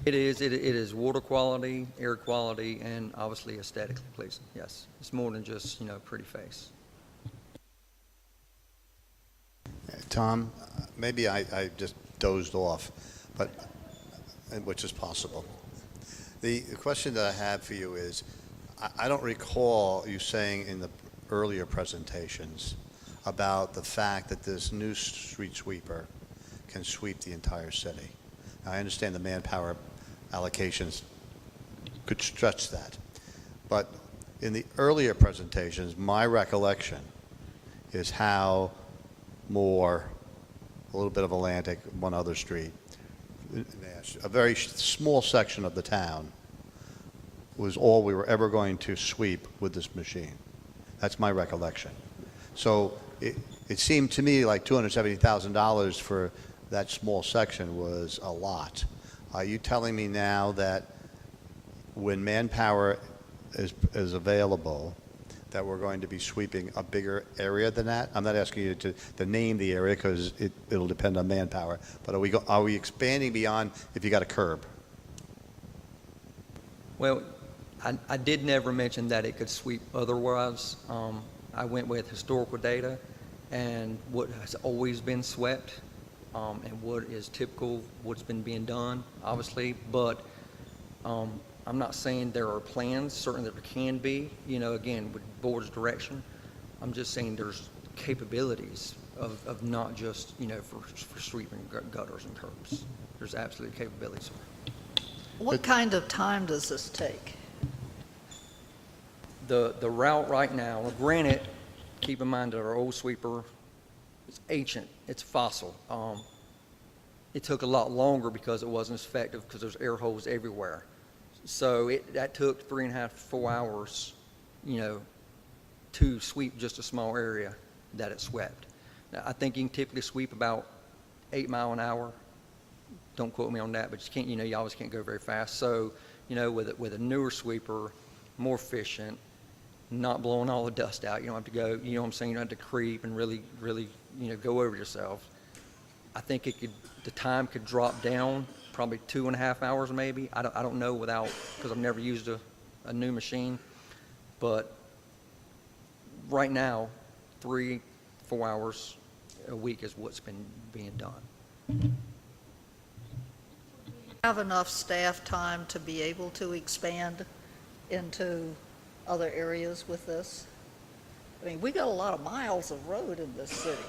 It is water quality, air quality, and obviously aesthetically pleasing. Yes, it's more than just, you know, pretty face. Tom, maybe I just dozed off, but which is possible. The question that I have for you is, I don't recall you saying in the earlier presentations about the fact that this new street sweeper can sweep the entire city. Now, I understand the manpower allocations could stretch that, but in the earlier presentations, my recollection is how Moore, a little bit of Atlantic, one other street, a very small section of the town was all we were ever going to sweep with this machine. That's my recollection. So it seemed to me like $270,000 for that small section was a lot. Are you telling me now that when manpower is available, that we're going to be sweeping a bigger area than that? I'm not asking you to name the area because it'll depend on manpower, but are we expanding beyond if you got a curb? Well, I did never mention that it could sweep otherwise. I went with historical data and what has always been swept, and what is typical, what's been being done, obviously, but I'm not saying there are plans, certainly there can be, again, with board's direction. I'm just saying there's capabilities of not just, for sweeping gutters and curbs. There's absolutely capabilities. What kind of time does this take? The route right now, well, granted, keep in mind that our old sweeper is ancient, it's fossil. It took a lot longer because it wasn't as effective because there's air holes everywhere. So that took 3.5 to 4 hours, to sweep just a small area that it swept. Now, I think you can typically sweep about 8 miles an hour. Don't quote me on that, but you can't, you always can't go very fast. So, with a newer sweeper, more efficient, not blowing all the dust out. You don't have to go, you know what I'm saying? You don't have to creep and really, go over yourself. I think the time could drop down probably 2.5 hours maybe. I don't know because I've never used a new machine. But right now, 3-4 hours a week is what's been being done. Have enough staff time to be able to expand into other areas with this? I mean, we got a lot of miles of road in this city.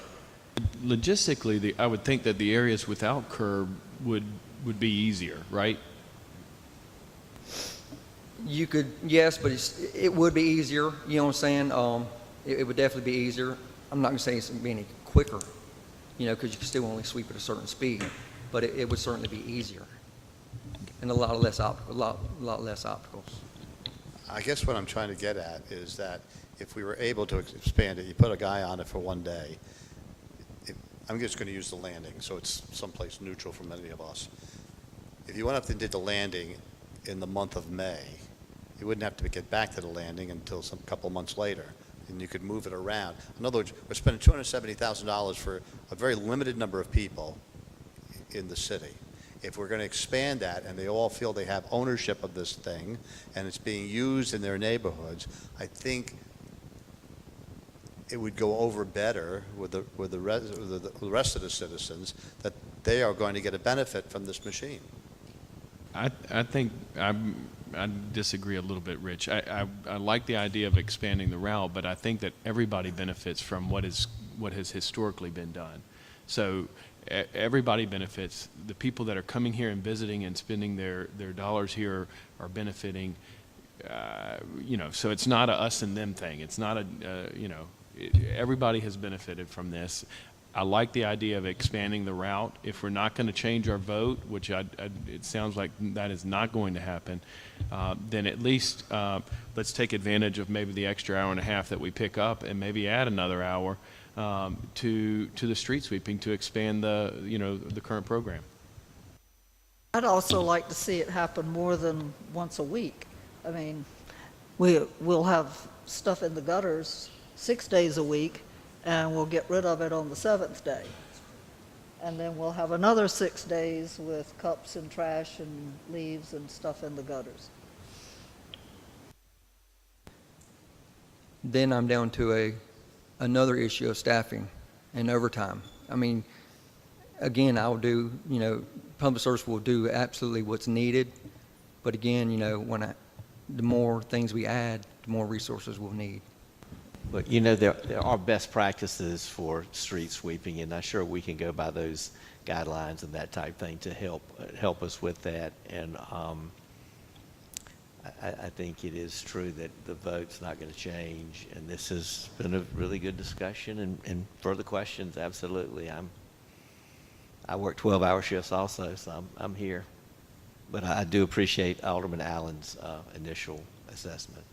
Logistically, I would think that the areas without curb would be easier, right? You could, yes, but it would be easier. You know what I'm saying? It would definitely be easier. I'm not going to say it's going to be any quicker, because you can still only sweep at a certain speed, but it would certainly be easier and a lot less obstacles. I guess what I'm trying to get at is that if we were able to expand it, you put a guy on it for one day. I'm just going to use the landing, so it's someplace neutral for many of us. If you went up and did the landing in the month of May, you wouldn't have to get back to the landing until some couple months later, and you could move it around. In other words, we're spending $270,000 for a very limited number of people in the city. If we're going to expand that and they all feel they have ownership of this thing and it's being used in their neighborhoods, I think it would go over better with the rest of the citizens that they are going to get a benefit from this machine. I think I disagree a little bit, Rich. I like the idea of expanding the route, but I think that everybody benefits from what has historically been done. So everybody benefits. The people that are coming here and visiting and spending their dollars here are benefiting. So it's not a us and them thing. It's not everybody has benefited from this. I like the idea of expanding the route. If we're not going to change our vote, which it sounds like that is not going to happen, then at least let's take advantage of maybe the extra hour and a half that we pick up and maybe add another hour to the street sweeping to expand the current program. I'd also like to see it happen more than once a week. I mean, we'll have stuff in the gutters 6 days a week, and we'll get rid of it on the 7th day. And then we'll have another 6 days with cups and trash and leaves and stuff in the gutters. Then I'm down to another issue of staffing and overtime. I mean, again, I'll do, public service will do absolutely what's needed. But again, the more things we add, the more resources we'll need. But there are best practices for street sweeping, and I'm sure we can go by those guidelines and that type thing to help us with that. And I think it is true that the vote's not going to change, and this has been a really good discussion, and further questions, absolutely. I work 12-hour shifts also, so I'm here. But I do appreciate Alderman Allen's initial assessment.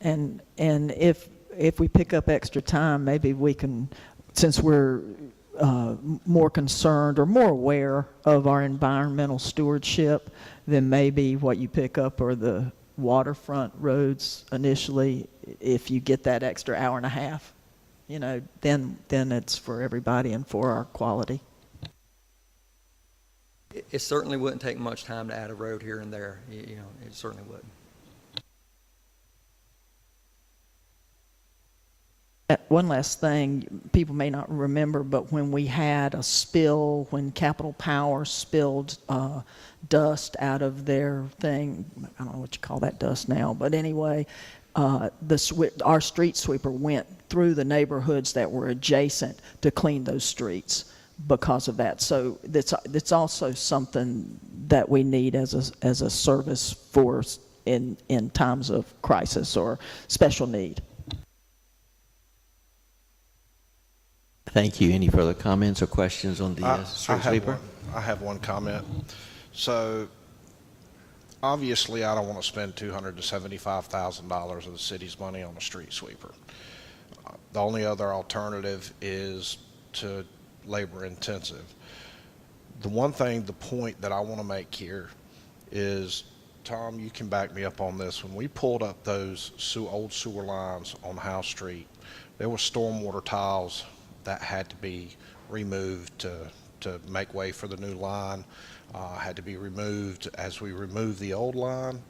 And if we pick up extra time, maybe we can, since we're more concerned or more aware of our environmental stewardship, then maybe what you pick up are the waterfront roads initially. If you get that extra hour and a half, you know, then it's for everybody and for our quality. It certainly wouldn't take much time to add a road here and there. You know, it certainly wouldn't. One last thing, people may not remember, but when we had a spill, when Capital Power spilled dust out of their thing, I don't know what you call that dust now, but anyway, our street sweeper went through the neighborhoods that were adjacent to clean those streets because of that. So it's also something that we need as a service force in times of crisis or special need. Thank you. Any further comments or questions on the street sweeper? I have one comment. So obviously I don't want to spend $200,000 to $75,000 of the city's money on a street sweeper. The only other alternative is to labor intensive. The point that I want to make here is, Tom, you can back me up on this. When we pulled up those old sewer lines on House Street, there were stormwater tiles that had to be removed to make way for the new line, had to be removed as we removed the old line.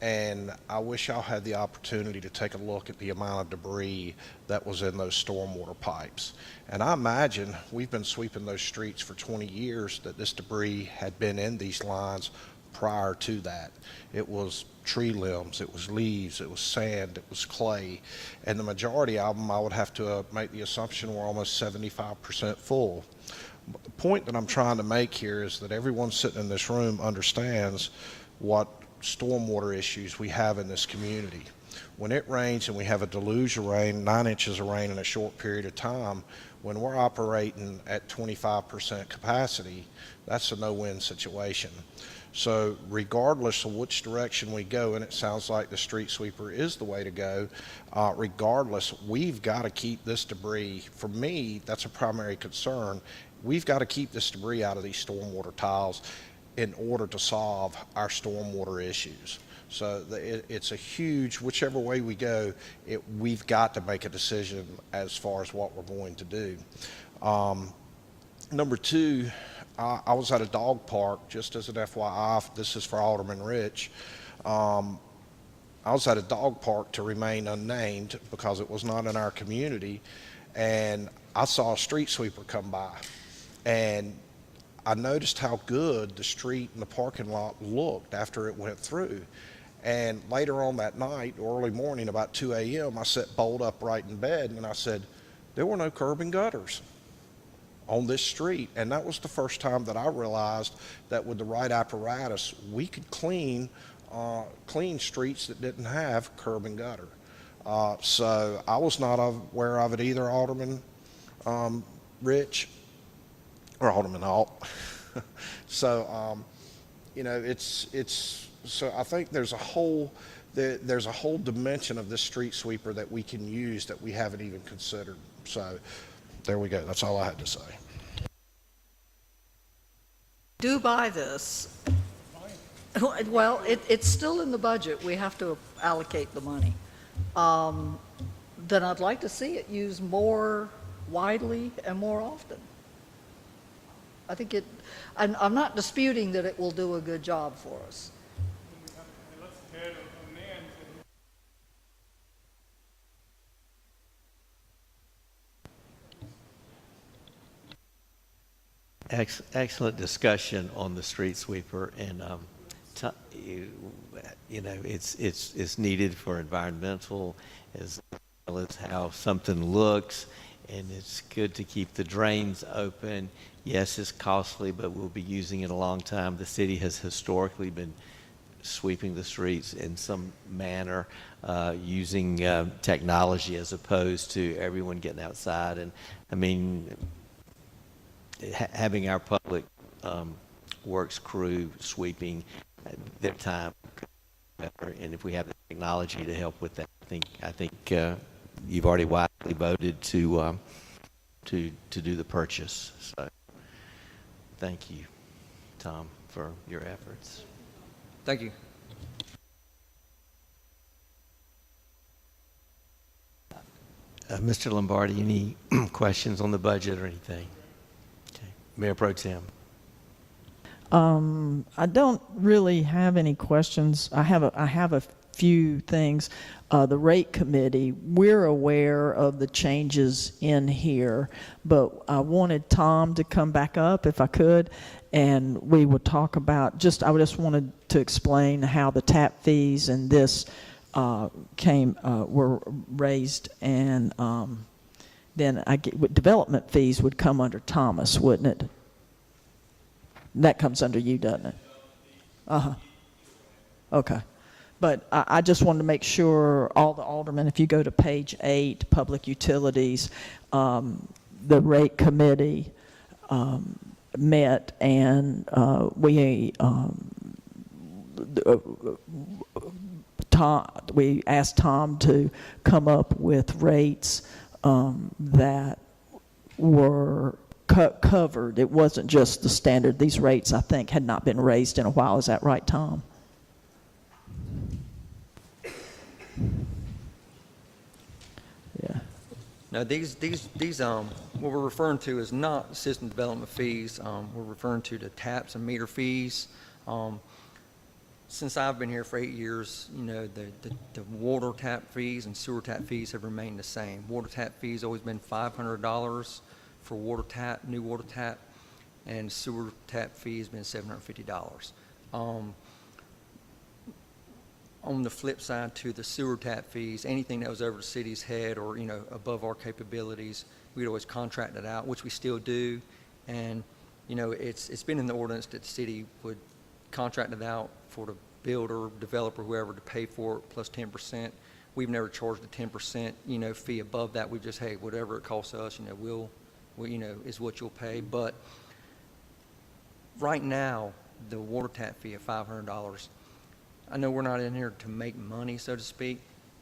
And I wish y'all had the opportunity to take a look at the amount of debris that was in those stormwater pipes. And I imagine we've been sweeping those streets for 20 years that this debris had been in these lines prior to that. It was tree limbs, it was leaves, it was sand, it was clay, and the majority of them I would have to make the assumption were almost 75% full. But the point that I'm trying to make here is that everyone sitting in this room understands what stormwater issues we have in this community. When it rains and we have a deluge of rain, 9 inches of rain in a short period of time, when we're operating at 25% capacity, that's a no-win situation. So regardless of which direction we go, and it sounds like the street sweeper is the way to go, regardless, we've got to keep this debris. For me, that's a primary concern. We've got to keep this debris out of these stormwater tiles in order to solve our stormwater issues. So it's a huge, whichever way we go, we've got to make a decision as far as what we're going to do. Number two, I was at a dog park, just as an FYI, this is for Alderman Rich. I was at a dog park to remain unnamed because it was not in our community, and I saw a street sweeper come by, and I noticed how good the street and the parking lot looked after it went through. And later on that night, early morning, about 2 a.m., I sat bolt upright in bed, and I said, there were no curb and gutters on this street. And that was the first time that I realized that with the right apparatus, we could clean streets that didn't have curb and gutter. So I was not aware of it either, Alderman Rich, or Alderman Alt. So, you know, so I think there's a whole dimension of this street sweeper that we can use that we haven't even considered. So there we go. That's all I had to say. Do buy this. Well, it's still in the budget. We have to allocate the money. Then I'd like to see it used more widely and more often. I think I'm not disputing that it will do a good job for us. Excellent discussion on the street sweeper, and you know, it's needed for environmental as well as how something looks, and it's good to keep the drains open. Yes, it's costly, but we'll be using it a long time. The city has historically been sweeping the streets in some manner, using technology as opposed to everyone getting outside. And I mean, having our public works crew sweeping their time better, and if we have the technology to help with that, I think you've already wisely voted to do the purchase. So thank you, Tom, for your efforts. Thank you. Mr. Lombardi, any questions on the budget or anything? Okay. Mayor Pro Tem. I don't really have any questions. I have a few things. The rate committee, we're aware of the changes in here, but I wanted Tom to come back up if I could, and we would talk about I just wanted to explain how the tap fees and this were raised, and then development fees would come under Thomas, wouldn't it? That comes under you, doesn't it? Uh-huh. Okay. But I just wanted to make sure all the aldermen, if you go to page 8, Public Utilities, the rate committee met, and we asked Tom to come up with rates that were covered. It wasn't just the standard. These rates, I think, had not been raised in a while. Is that right, Tom? Yeah. Now, these what we're referring to is not system development fees. We're referring to the taps and meter fees. Since I've been here for 8 years, you know, the water tap fees and sewer tap fees have remained the same. Water tap fees always been $500 for water tap, new water tap, and sewer tap fee has been $750. On the flip side to the sewer tap fees, anything that was over the city's head or, you know, above our capabilities, we'd always contract it out, which we still do. And, you know, it's been in the ordinance that the city would contract it out for the builder, developer, whoever to pay for it plus 10%. We've never charged a 10%, you know, fee above that. We just, hey, whatever it costs us, you know, we'll you know, is what you'll pay. But right now, the water tap fee of $500, I know we're not in here to make money, so to speak,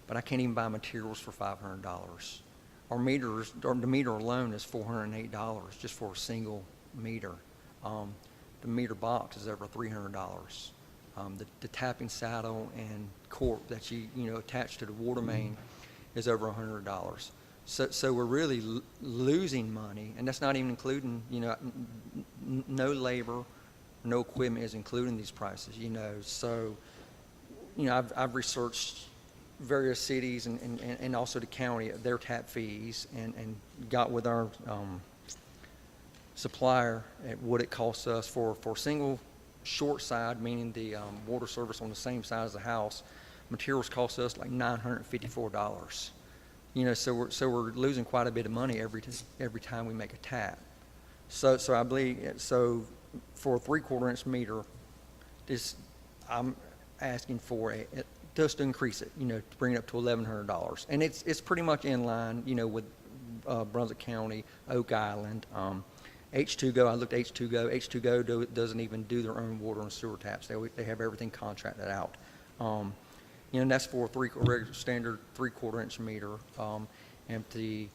but I can't even buy materials for $500. Our meters, or the meter alone is $408 just for a single meter. The meter box is over $300. The tapping saddle and cork that you know attach to the water main is over $100. So we're really losing money, and that's not even including, you know, no labor, no equipment is included in these prices, you know. So, you know, I've researched various cities and also the county, their tap fees, and got with our supplier at what it costs us for single short side, meaning the water service on the same side as the house. Materials cost us like $954. You know, so we're losing quite a bit of money every time we make a tap. So I believe for a 3/4 inch meter, I'm asking for just to increase it, you know, to bring it up to $1,100, and it's pretty much in line, you know, with Brunswick County, Oak Island, H2Go. I looked at H2Go. H2Go doesn't even do their own water and sewer taps. They have everything contracted out. You know, and that's for a regular standard 3/4 inch meter. And if the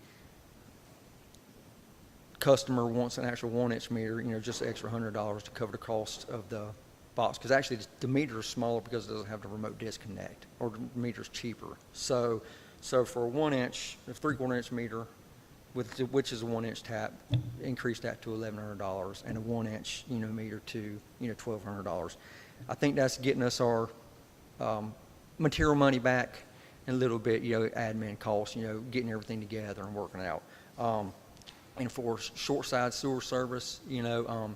customer wants an actual 1 inch meter, you know, just an extra $100 to cover the cost of the box. Because actually the meter is smaller because it doesn't have the remote disconnect, or the meter's cheaper. So for a 1 inch, a 3/4 inch meter, which is a 1 inch tap, increase that to $1,100, and a 1 inch, you know, meter to, you know, $1,200. I think that's getting us our material money back, and a little bit, you know, admin costs, you know, getting everything together and working it out. And for short side sewer service, you know,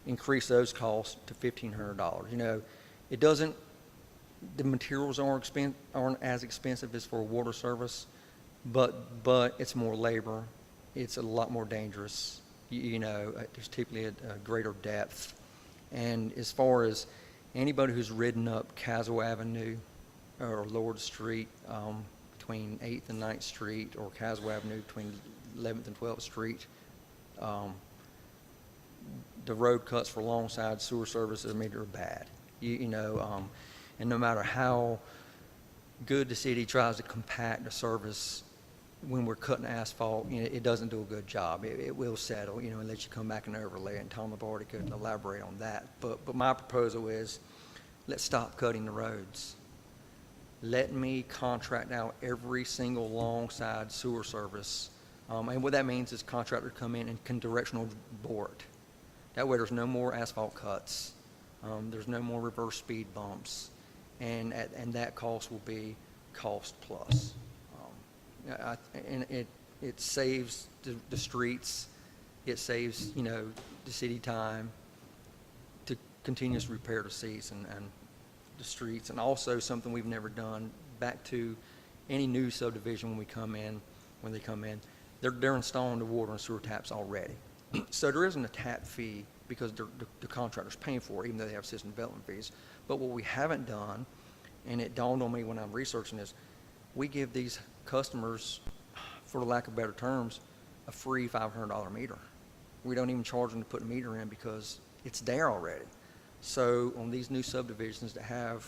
increase those costs to $1,500. You know, the materials aren't as expensive as for water service, but it's more labor. It's a lot more dangerous. You know, there's typically a greater depth. And as far as Anybody who's ridden up Castle Avenue or Lord Street between 8th and 9th Street, or Castle Avenue between 11th and 12th Street, the road cuts for alongside sewer services, I mean, they're bad. And no matter how good the city tries to compact the service, when we're cutting asphalt, it doesn't do a good job. It will settle, unless you come back and overlay it, and Tom Labarde could elaborate on that. But my proposal is, let's stop cutting the roads. Let me contract out every single alongside sewer service. And what that means is contractor come in and can directional bore it. That way there's no more asphalt cuts. There's no more reverse speed bumps. And that cost will be cost plus. And it saves the streets. It saves, the city time to continuously repair the seats and the streets. And also something we've never done, back to any new subdivision when they come in, they're installing the water and sewer taps already. So there isn't a tap fee because the contractor's paying for it, even though they have system development fees. But what we haven't done, and it dawned on me when I'm researching this, we give these customers, for lack of better terms, a free $500 meter. We don't even charge them to put a meter in because it's there already. So on these new subdivisions that have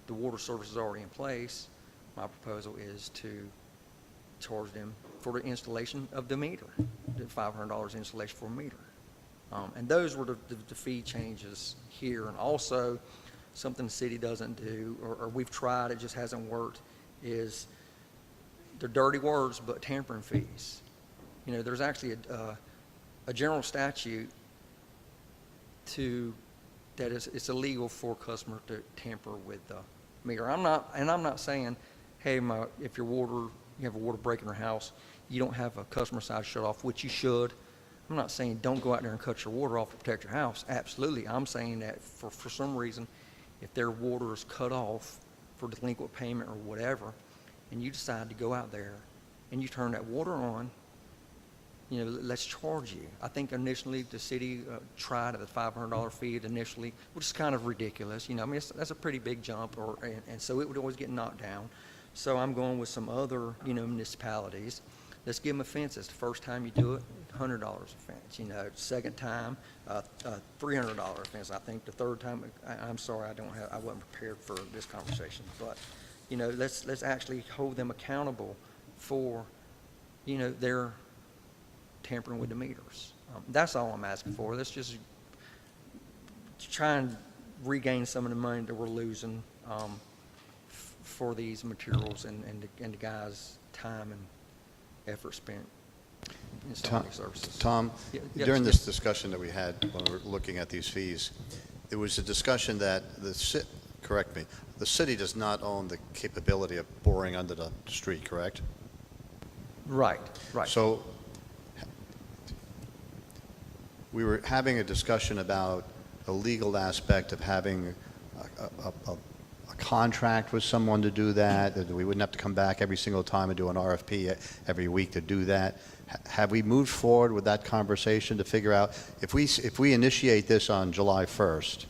the water services already in place, my proposal is to charge them for the installation of the meter, the $500 installation for a meter. And those were the fee changes here. And also, something the city doesn't do, or we've tried, it just hasn't worked, is they're dirty words, but tampering fees. There's actually a general statute that it's illegal for a customer to tamper with the meter. I'm not saying, hey, if you have a water break in your house, you don't have a customer side shut off, which you should. I'm not saying don't go out there and cut your water off to protect your house. Absolutely. I'm saying that for some reason, if their water is cut off for delinquent payment or whatever, and you decide to go out there and you turn that water on, let's charge you. I think initially the city tried at the $500 fee initially, which is kind of ridiculous. That's a pretty big jump, and so it would always get knocked down. So I'm going with some other, municipalities. Let's give them a fence. It's the first time you do it, $100 a fence. Second time, $300 a fence. I think the third time, I'm sorry, I wasn't prepared for this conversation. But, let's actually hold them accountable for, their tampering with the meters. That's all I'm asking for. Let's just try and regain some of the money that we're losing for these materials and the guys' time and effort spent installing these services. Tom, Yes, during yes. this discussion that we had when we were looking at these fees, there was a discussion that the city does not own the capability of boring under the street, correct? Right. So we were having a discussion about the legal aspect of having a contract with someone to do that we wouldn't have to come back every single time and do an RFP every week to do that. Have we moved forward with that conversation to figure out if we initiate this on July 1st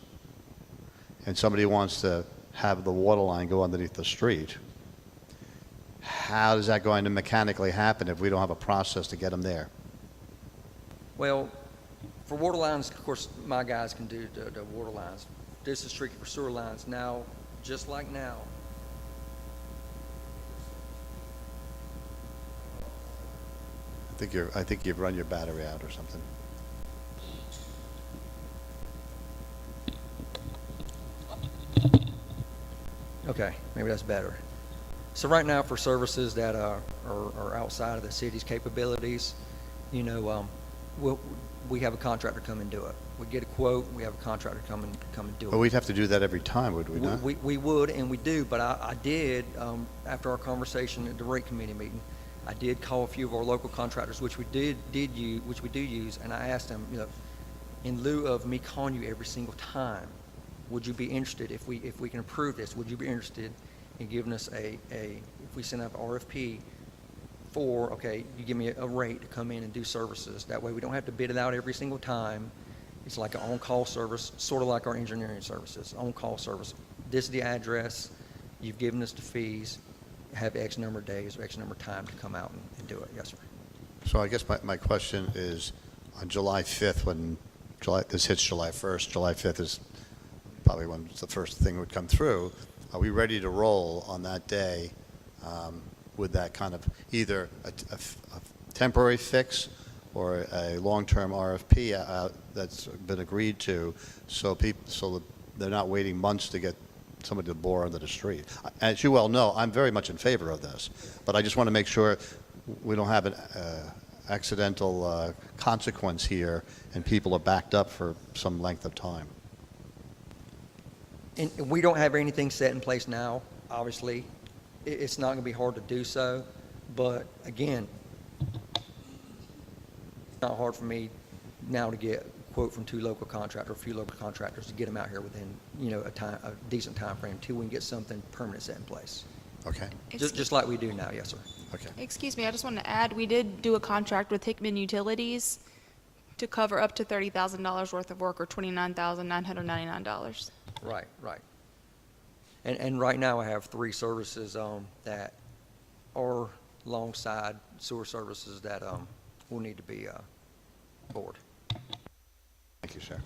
and somebody wants to have the water line go underneath the street, how is that going to mechanically happen if we don't have a process to get them there? Well, for water lines, of course, my guys can do the water lines. This is strictly for sewer lines. Now, just like now, I think you've run your battery out or something. okay, maybe that's better. So right now, for services that are outside of the city's capabilities, we have a contractor come and do it. We get a quote, we have a contractor come and do it. But we'd have to do that every time, would we not? We would, and we do, but I did, after our conversation at the rate committee meeting, I did call a few of our local contractors, which we do use, and I asked them, in lieu of me calling you every single time, would you be interested, if we can approve this, would you be interested in giving us if we send out an RFP for, okay, you give me a rate to come in and do services. That way we don't have to bid it out every single time, It's like an on-call service, sort of like our engineering services, on-call service. This is the address, you've given us the fees, have X number of days or X number of time to come out and do it. Yes, sir. So I guess my question is, on July 5th, when this hits July 1st, July 5th is probably when the first thing would come through, are we ready to roll on that day with that kind of either a temporary fix or a long-term RFP that's been agreed to, so that they're not waiting months to get somebody to bore under the street? As you well know, I'm very much in favor of this, but I just want to make sure we don't have an accidental consequence here and people are backed up for some length of time. And we don't have anything set in place now, obviously. It's not going to be hard to do so, but again, it's not hard for me now to get a quote from a few local contractors to get them out here within, a decent time frame till we can get something permanent set in place. Okay. Just like we do now, yes, sir. Okay. Excuse me, I just want to add, we did do a contract with Hickman Utilities to cover up to $30,000 worth of work, or $29,999. Right. And right now I have 3 services that are alongside sewer services that will need to be bored. Thank you, sir.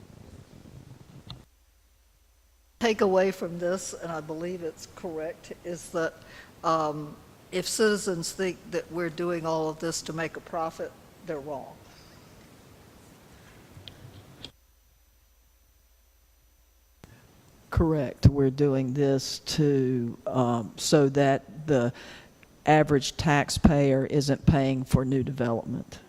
Take away from this, and I believe it's correct, is that if citizens think that we're doing all of this to make a profit, they're wrong. Correct. We're doing this to, so that the average taxpayer isn't paying for new development.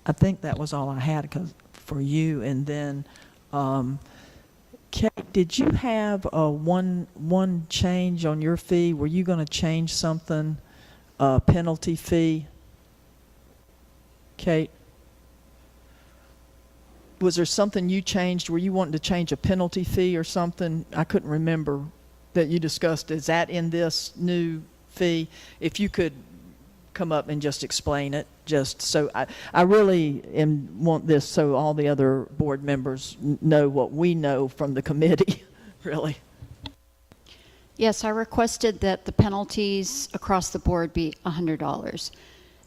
I think that was all I had for you. And then, Kate, did you have one change on your fee? Were you going to change something, penalty fee? Kate? Was there something you changed? Were you wanting to change a penalty fee or something? I couldn't remember that you discussed. Is that in this new fee? If you could come up and just explain it, just so I really want this so all the other board members know what we know from the committee, really. Yes, I requested that the penalties across the board be $100.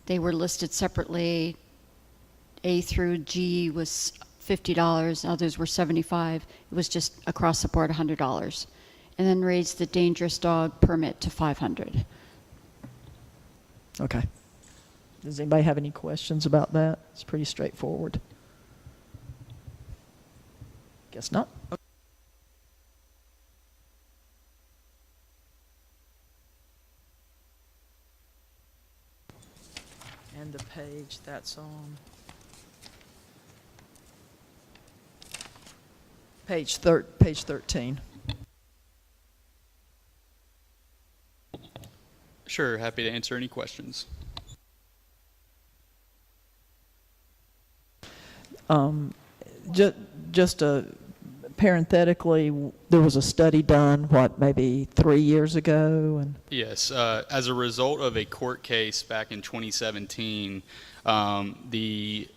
They were listed separately. A through G was $50, others were $75. It was just across the board $100. And then raised the dangerous dog permit to $500. Okay. Does anybody have any questions about that? It's pretty straightforward. Guess not. And the page that's on. Page 13. Sure, happy to answer any questions. Just parenthetically, there was a study done, maybe 3 years ago? And Yes, as a result of a court case back in 2017, the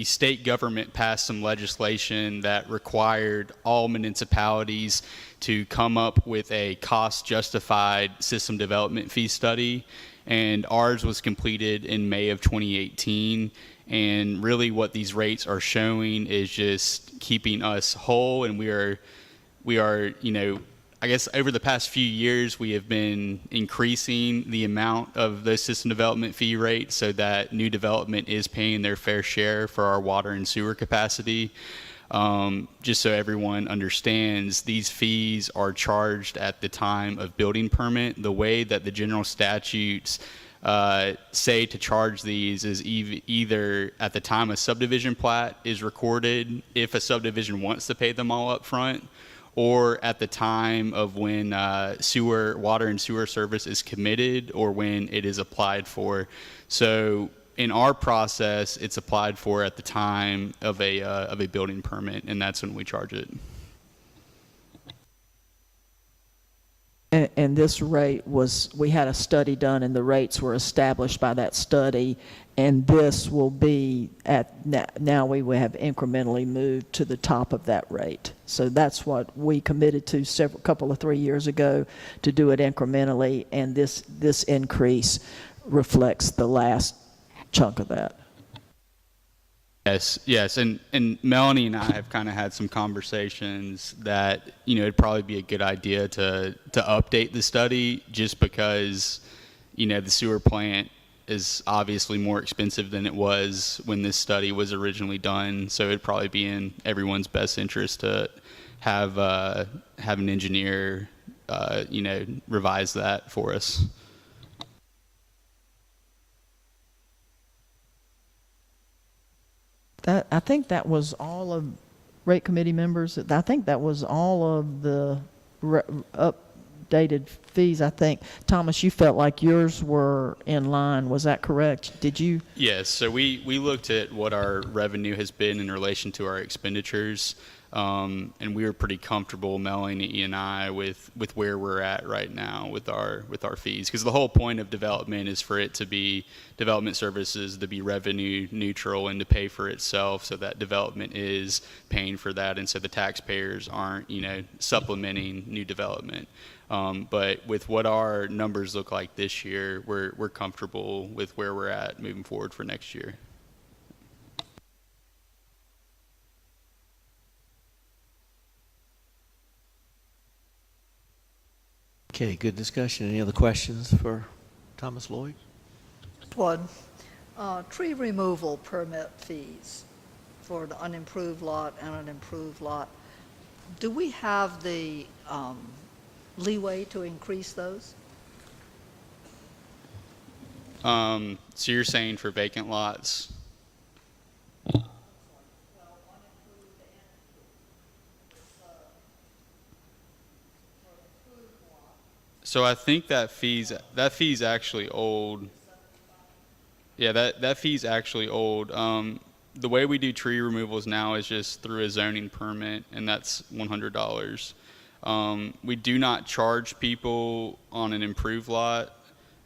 state government passed some legislation that required all municipalities to come up with a cost-justified system development fee study, and ours was completed in May of 2018. And really what these rates are showing is just keeping us whole, and we are, I guess over the past few years, we have been increasing the amount of those system development fee rates so that new development is paying their fair share for our water and sewer capacity. Just so everyone understands, these fees are charged at the time of building permit. The way that the general statutes say to charge these is either at the time a subdivision plat is recorded, if a subdivision wants to pay them all up front, or at the time of when water and sewer service is committed, or when it is applied for. So in our process, it's applied for at the time of a building permit, and that's when we charge it. And this rate was, we had a study done, and the rates were established by that study, and this will be at, now we will have incrementally moved to the top of that rate. So that's what we committed to couple of 3 years ago, to do it incrementally, and this increase reflects the last chunk of that. Yes, and Melanie and I have kind of had some conversations that, it'd probably be a good idea to update the study, just because, the sewer plant is obviously more expensive than it was when this study was originally done. So it'd probably be in everyone's best interest to have an engineer, revise that for us. I think that was all of rate committee members. I think that was all of the updated fees. I think, Thomas, you felt like yours were in line. Was that correct? Did you? Yes. So we looked at what our revenue has been in relation to our expenditures, and we were pretty comfortable, Melanie and I, with where we're at right now with our fees, because the whole point of development is for it to be development services to be revenue neutral and to pay for itself, so that development is paying for that, and so the taxpayers aren't supplementing new development. But with what our numbers look like this year, we're comfortable with where we're at moving forward for next year. Okay, good discussion. Any other questions for Thomas Lloyd? One, tree removal permit fees for the unimproved lot and an improved lot. Do we have the leeway to increase those? So you're saying for vacant lots? So I think that fee's actually old. Yeah, that fee's actually old. The way we do tree removals now is just through a zoning permit, and that's $100. We do not charge people on an improved lot.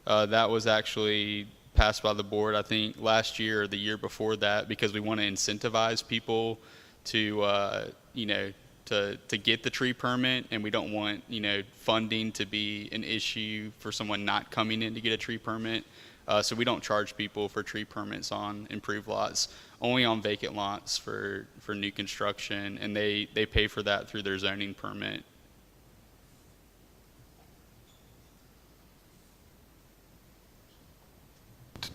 That was actually passed by the board, I think, last year or the year before that, because we want to incentivize people to, to get the tree permit, and we don't want, funding to be an issue for someone not coming in to get a tree permit. So we don't charge people for tree permits on improved lots, only on vacant lots for new construction, and they pay for that through their zoning permit.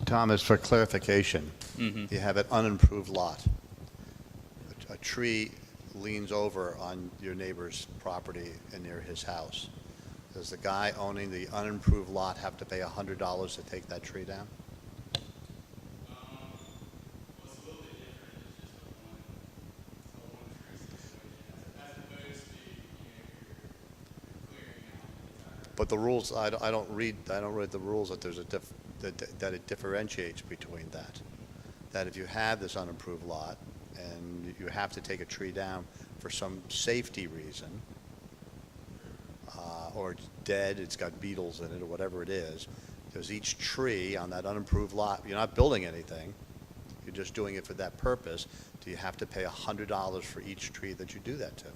Thomas, for clarification, you have an unimproved lot. A tree leans over on your neighbor's property and near his house. Does the guy owning the unimproved lot have to pay $100 to take that tree down? But the rules, I don't read the rules that there's that it differentiates between that. That if you have this unimproved lot and you have to take a tree down for some safety reason, or it's dead, it's got beetles in it, or whatever it is, there's each tree on that unimproved lot. You're not building anything. You're just doing it for that purpose. Do you have to pay $100 for each tree that you do that to?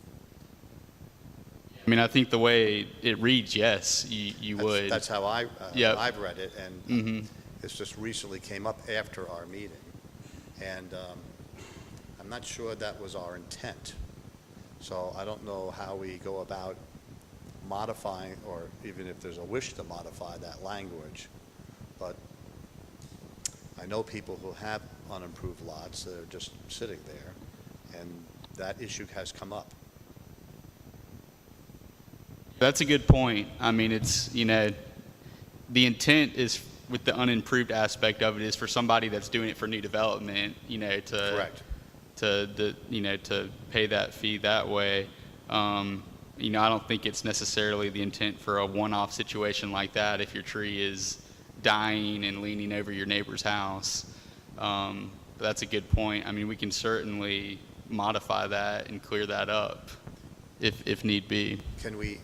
I mean, I think the way it reads, yes, you would. That's how Yep. I've read it, and this just recently came up after our meeting. And I'm not sure that was our intent. So I don't know how we go about modifying, or even if there's a wish to modify that language. But I know people who have unimproved lots that are just sitting there, and that issue has come up. That's a good point. I mean, it's, the intent is, with the unimproved aspect of it, is for somebody that's doing it for new development, to Correct. to pay that fee that way. I don't think it's necessarily the intent for a one-off situation like that if your tree is dying and leaning over your neighbor's house. But that's a good point. I mean, we can certainly modify that and clear that up if need be. Can we,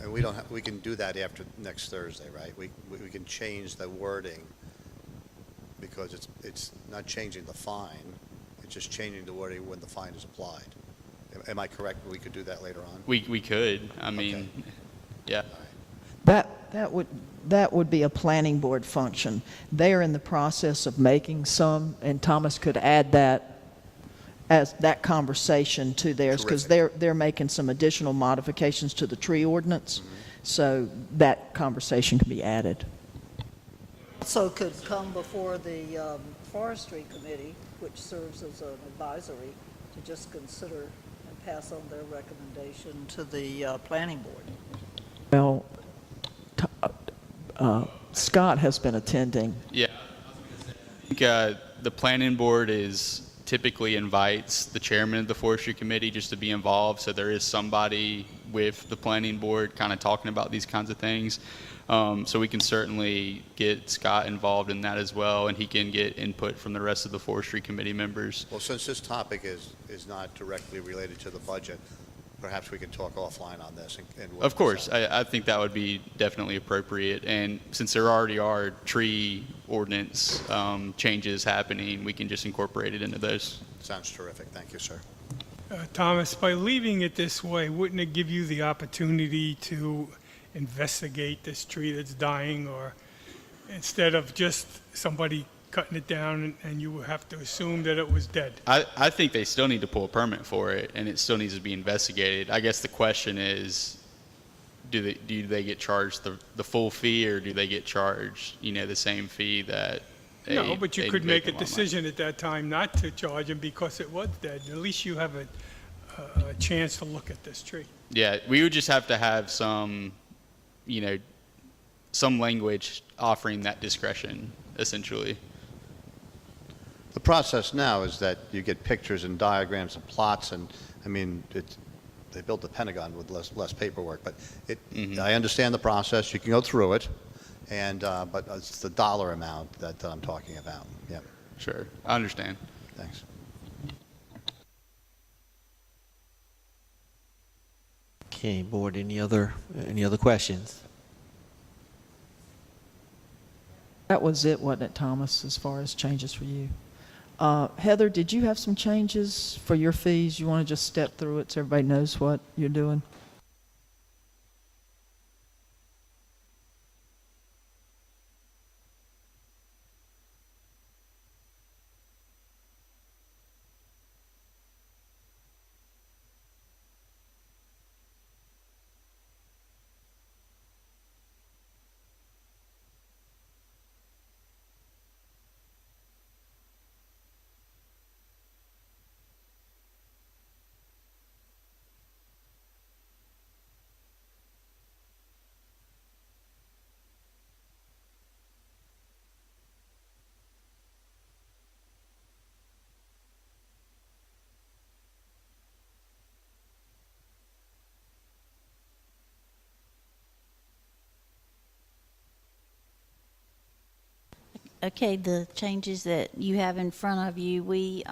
And we don't, we can do that after next Thursday, right? We can change the wording because it's not changing the fine, it's just changing the wording when the fine is applied. Am I correct? We could do that later on? We could. I mean, yeah. That would be a planning board function. They're in the process of making some, and Thomas could add that as that conversation to theirs, because they're making some additional modifications to the tree ordinance, so that conversation can be added. Also could come before the Forestry Committee, which serves as an advisory, to just consider and pass on their recommendation to the Planning Board. Well, Scott has been attending. Yeah. I think the planning board typically invites the chairman of the forestry committee just to be involved, so there is somebody with the planning board kind of talking about these kinds of things. So we can certainly get Scott involved in that as well, and he can get input from the rest of the forestry committee members. Well, since this topic is not directly related to the budget, perhaps we can talk offline on this. And work Of course, this out. I think that would be definitely appropriate, and since there already are tree ordinance changes happening, we can just incorporate it into those. Sounds terrific. Thank you, sir. Thomas, by leaving it this way, wouldn't it give you the opportunity to investigate this tree that's dying, or instead of just somebody cutting it down and you would have to assume that it was dead? I think they still need to pull a permit for it, and it still needs to be investigated. I guess the question is, do they get charged the full fee, or do they get charged, the same fee that No, but you could make a decision at that time not to charge him because it was dead. At least you have a chance to look at this tree. Yeah, we would just have to have some language offering that discretion, essentially. The process now is that you get pictures and diagrams and plots, and I mean, they built the Pentagon with less paperwork, but I understand the process. You can go through it, and but it's the dollar amount that I'm talking about. Yeah. Sure, I understand. Thanks. Okay, board, any other questions? That was it, wasn't it, Thomas, as far as changes for you? Heather, did you have some changes for your fees? You want to just step through it so everybody knows what you're doing? Okay, the changes that you have in front of you, we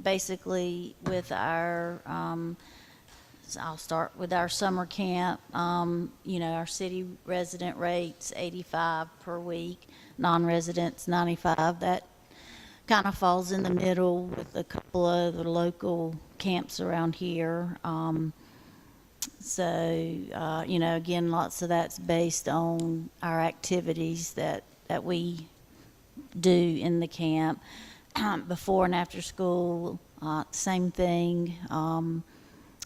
basically with our, I'll start with our summer camp, our city resident rates, 85 per week, non-residents, 95. That kind of falls in the middle with a couple of the local camps around here. Again, lots of that's based on our activities that we do in the camp. Before and after school, same thing.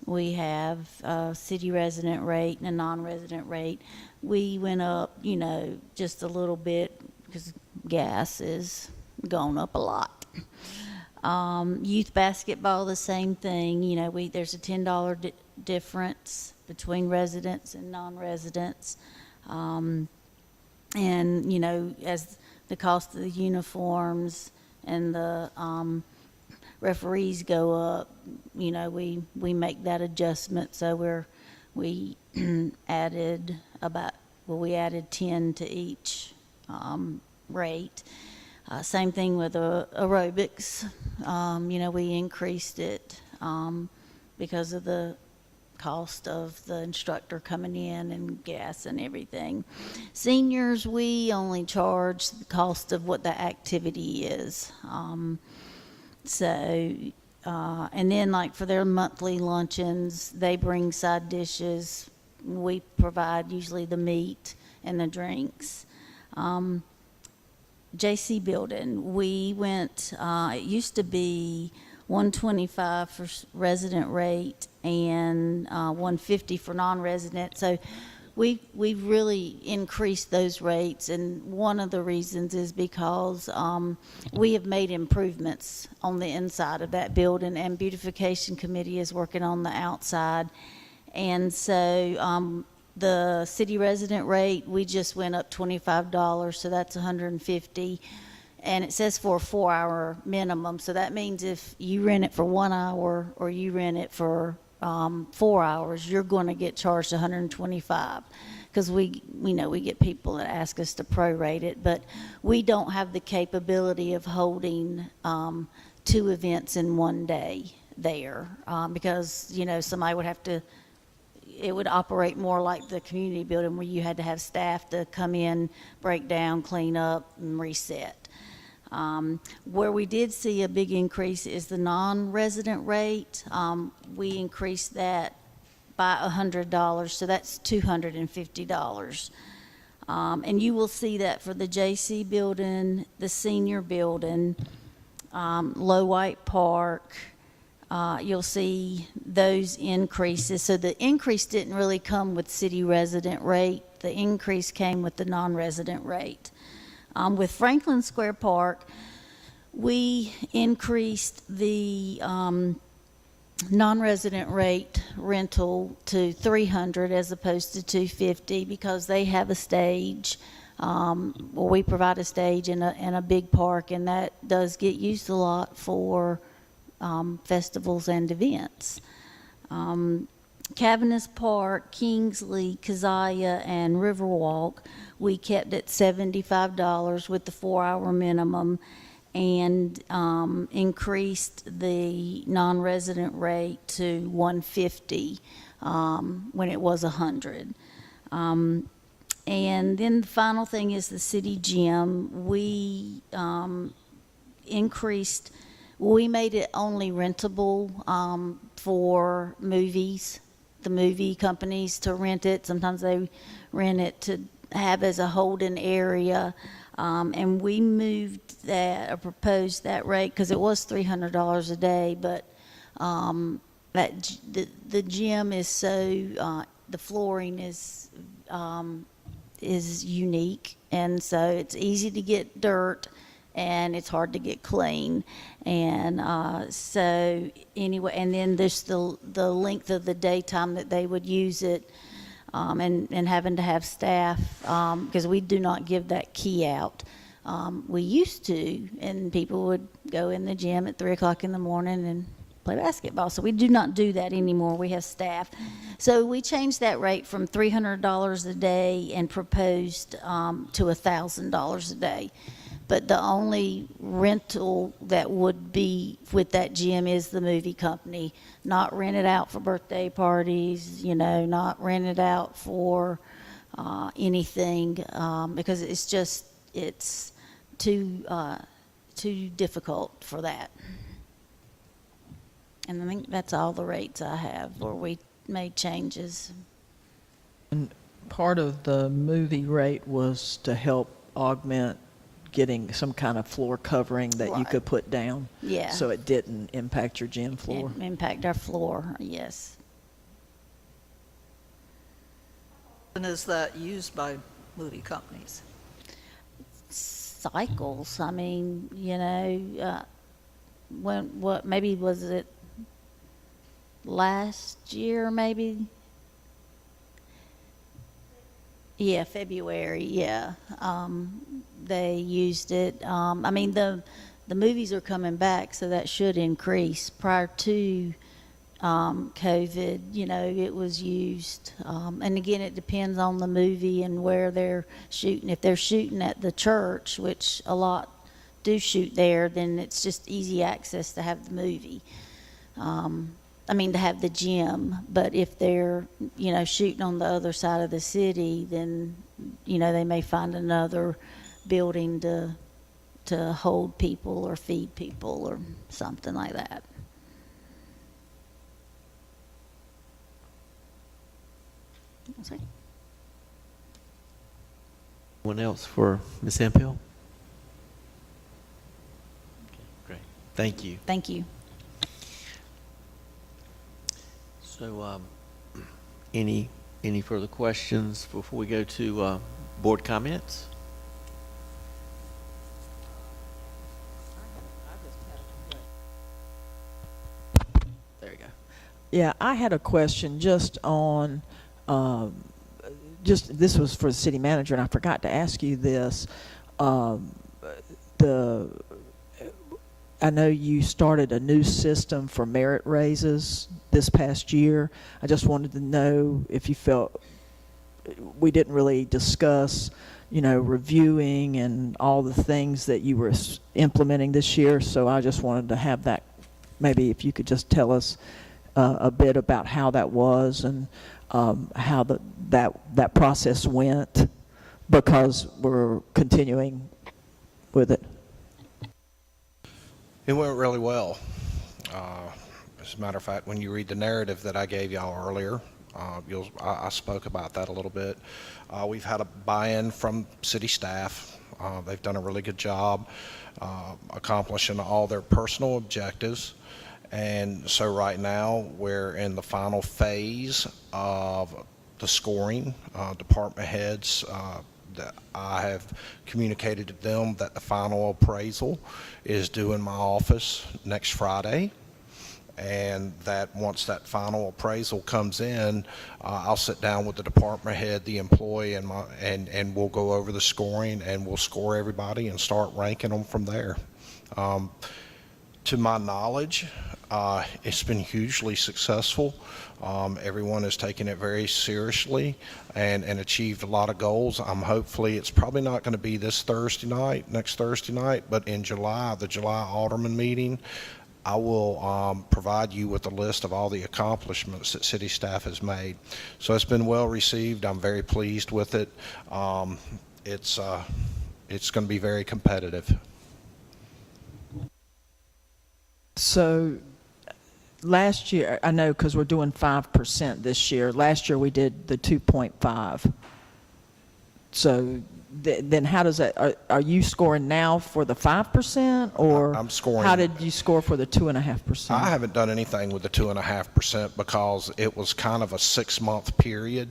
We have a city resident rate and a non-resident rate. We went up, just a little bit because gas is gone up a lot. Youth basketball, the same thing. There's a $10 difference between residents and non-residents. As the cost of the uniforms and the referees go up, we make that adjustment. So we added 10 to each rate. Same thing with aerobics. We increased it because of the cost of the instructor coming in and gas and everything. Seniors, we only charge the cost of what the activity is. And then like for their monthly luncheons, they bring side dishes. We provide usually the meat and the drinks. JC building, we went, it used to be $125 for resident rate and $150 for non-resident. So we've really increased those rates, and one of the reasons is because we have made improvements on the inside of that building, and beautification committee is working on the outside. And so the city resident rate, we just went up $25, so that's $150. And it says for a 4-hour minimum, so that means if you rent it for 1 hour or you rent it for 4 hours, you're going to get charged $125, because we know we get people that ask us to prorate it, but we don't have the capability of holding 2 events in one day there, because somebody would have to. It would operate more like the community building, where you had to have staff to come in, break down, clean up, and reset. Where we did see a big increase is the non-resident rate. We increased that by $100, so that's $250. And you will see that for the JC building, the senior building, Low White Park. You'll see those increases. So the increase didn't really come with city resident rate. The increase came with the non-resident rate. With Franklin Square Park, we increased the non-resident rate rental to $300 as opposed to $250, because they have a stage. We provide a stage in a big park, and that does get used a lot for festivals and events. Cavernous Park, Kingsley, Keziah, and Riverwalk, we kept at $75 with the 4-hour minimum, and increased the non-resident rate to $150 when it was $100. And then the final thing is the city gym. We increased. We made it only rentable for movies, the movie companies to rent it. Sometimes they rent it to have as a holding area. And we moved that, or proposed that rate, because it was $300 a day, but the gym is so, the flooring is unique, and so it's easy to get dirt, and it's hard to get clean. And so anyway, and then there's the length of the daytime that they would use it, and having to have staff, because we do not give that key out. We used to, and people would go in the gym at 3 o'clock in the morning and play basketball. So we do not do that anymore. We have staff. So we changed that rate from $300 a day and proposed to $1,000 a day. But the only rental that would be with that gym is the movie company, not rented out for birthday parties, not rented out for anything, because it's too difficult for that. And I think that's all the rates I have where we made changes. And part of the movie rate was to help augment getting some kind of floor covering that you could put down. Yeah. So it didn't impact your gym floor. It impact our floor, yes. And is that used by movie companies? Cycles. I mean, maybe was it last year, maybe? Yeah, February, yeah. They used it. I mean, the movies are coming back, so that should increase. Prior to COVID, it was used. And again, it depends on the movie and where they're shooting. If they're shooting at the church, which a lot do shoot there, then it's just easy access to have the movie. I mean, to have the gym, but if they're, you know, shooting on the other side of the city, then, you know, they may find another building to hold people or feed people or something like that. That's it. Anyone else for Ms. Hemphill? Okay, great. Thank you. Thank you. So, any further questions before we go to board comments? There you go. Yeah, I had a question just on, this was for the city manager, and I forgot to ask you this. I know you started a new system for merit raises this past year. I just wanted to know if you felt, we didn't really discuss, you know, reviewing and all the things that you were implementing this year, so I just wanted to have that, maybe if you could just tell us a bit about how that was and how that process went, because we're continuing with it. It went really well. As a matter of fact, when you read the narrative that I gave y'all earlier, I spoke about that a little bit. We've had a buy-in from city staff. They've done a really good job accomplishing all their personal objectives. And so right now we're in the final phase of the scoring. Department heads, that I have communicated to them that the final appraisal is due in my office next Friday, and that once that final appraisal comes in, I'll sit down with the department head, the employee, and we'll go over the scoring, and we'll score everybody and start ranking them from there. To my knowledge, it's been hugely successful. Everyone has taken it very seriously and achieved a lot of goals. Hopefully, it's probably not going to be this next Thursday night, but in July, the July Alderman meeting, I will provide you with a list of all the accomplishments that city staff has made. So it's been well received. I'm very pleased with it. It's going to be very competitive. So last year, I know because we're doing 5% this year. Last year we did the 2.5. So then how does that, are you scoring now for the 5%, or I'm scoring. How did you score for the 2.5%? I haven't done anything with the 2.5% because it was kind of a 6-month period.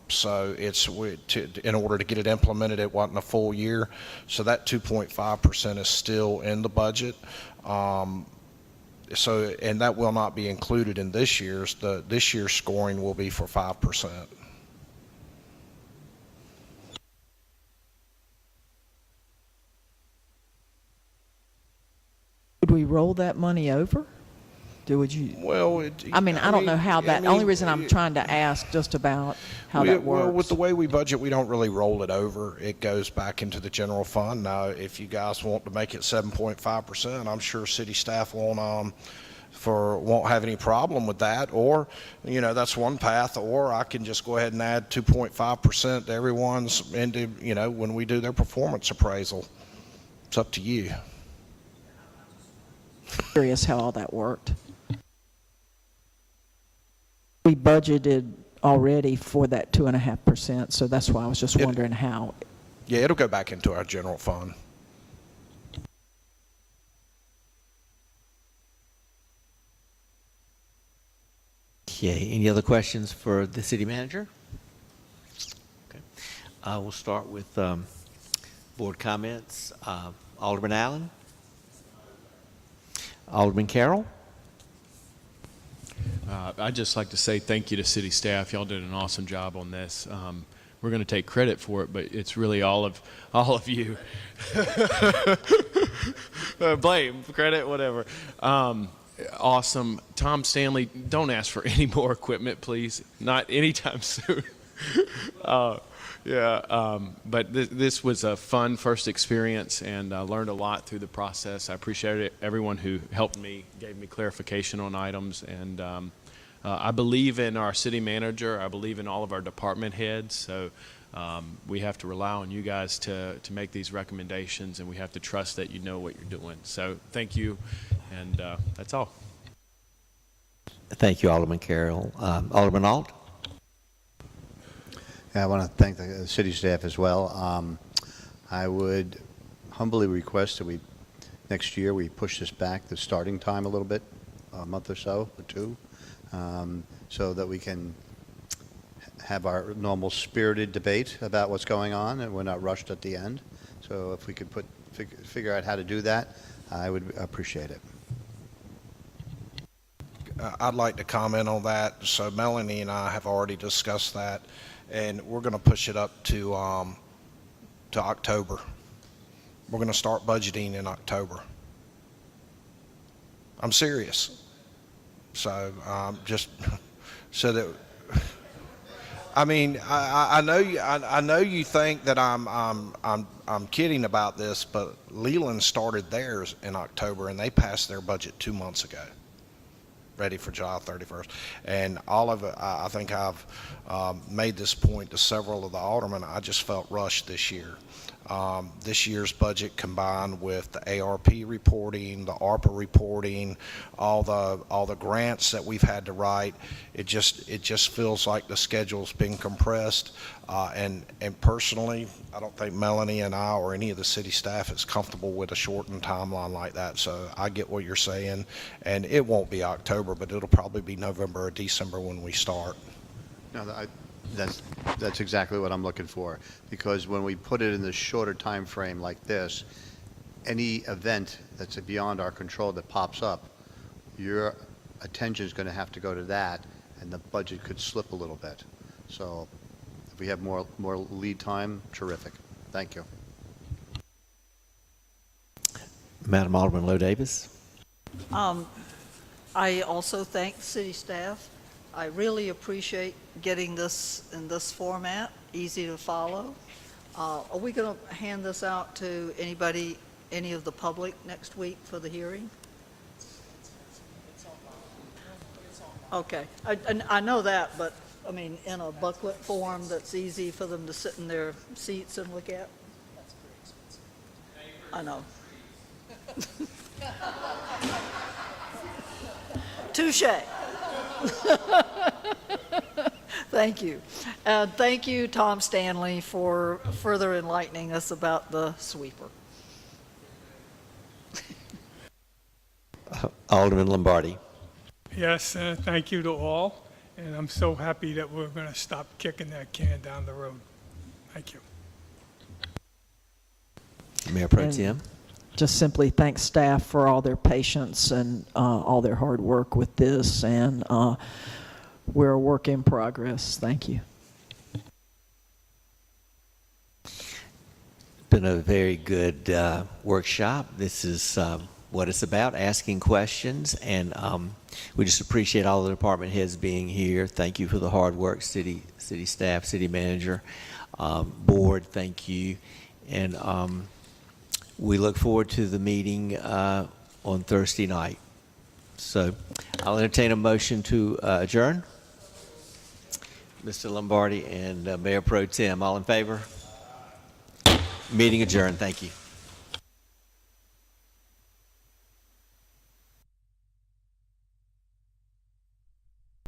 So in order to get it implemented, it wasn't a full year. So that 2.5% is still in the budget. And that will not be included in this year's. This year's scoring will be for 5%. Would we roll that money over? Well, I don't know how that. The only reason I'm trying to ask just about how that works. Well, with the way we budget, we don't really roll it over. It goes back into the general fund. Now, if you guys want to make it 7.5%, I'm sure city staff won't have any problem with that. Or, that's one path. Or I can just go ahead and add 2.5% to everyone's when we do their performance appraisal. It's up to you. Curious how all that worked. We budgeted already for that 2.5%, so that's why I was just wondering how. Yeah, it'll go back into our general fund. Okay, any other questions for the city manager? Okay, we'll start with board comments. Alderman Allen? Alderman Carroll? I'd just like to say thank you to city staff. Y'all did an awesome job on this. We're going to take credit for it, but it's really all of you. Blame, credit, whatever. Awesome. Tom Stanley, don't ask for any more equipment, please. Not anytime soon. Yeah, but this was a fun first experience, and I learned a lot through the process. I appreciate everyone who helped me, gave me clarification on items, and I believe in our city manager. I believe in all of our department heads, so we have to rely on you guys to make these recommendations, and we have to trust that you know what you're doing. So thank you, and that's all. Thank you, Alderman Carroll. Alderman Alt? Yeah, I want to thank the city staff as well. I would humbly request that next year, we push this back, the starting time a little bit, a month or so, or two, so that we can have our normal spirited debate about what's going on and we're not rushed at the end. So if we could figure out how to do that, I would appreciate it. I'd like to comment on that. So Melanie and I have already discussed that, and we're going to push it up to October. We're going to start budgeting in October. I'm serious. So just so that I mean, I know you think that I'm kidding about this, but Leland started theirs in October, and they passed their budget 2 months ago, ready for July 31st. And all of it, I think I've made this point to several of the aldermen. I just felt rushed this year. This year's budget, combined with the ARP reporting, the ARPA reporting, all the grants that we've had to write, it just feels like the schedule's been compressed. And personally, I don't think Melanie and I or any of the city staff is comfortable with a shortened timeline like that. So I get what you're saying, and it won't be October, but it'll probably be November or December when we start. No, that's exactly what I'm looking for, because when we put it in the shorter time frame like this, any event that's beyond our control that pops up, your attention is going to have to go to that, and the budget could slip a little bit. So if we have more lead time, terrific. Thank you. Madam Alderman Lowe Davis? I also thank the city staff. I really appreciate getting this in this format, easy to follow. Are we going to hand this out to anybody, any of the public next week for the hearing? Okay, I know that, but I mean, in a booklet form that's easy for them to sit in their seats and look at? I know. Touche. Thank you. Thank you, Tom Stanley, for further enlightening us about the sweeper. Alderman Lombardi. Yes, thank you to all, and I'm so happy that we're going to stop kicking that can down the road. Thank you. Mayor Pro Tem. Just simply thank staff for all their patience and all their hard work with this, and we're a work in progress. Thank you. Been a very good workshop. This is what it's about, asking questions, and we just appreciate all the department heads being here. Thank you for the hard work, city staff, city manager, board, thank you. And we look forward to the meeting on Thursday night. So I'll entertain a motion to adjourn. Mr. Lombardi and Mayor Pro Tem, all in favor? Meeting adjourned. Thank you.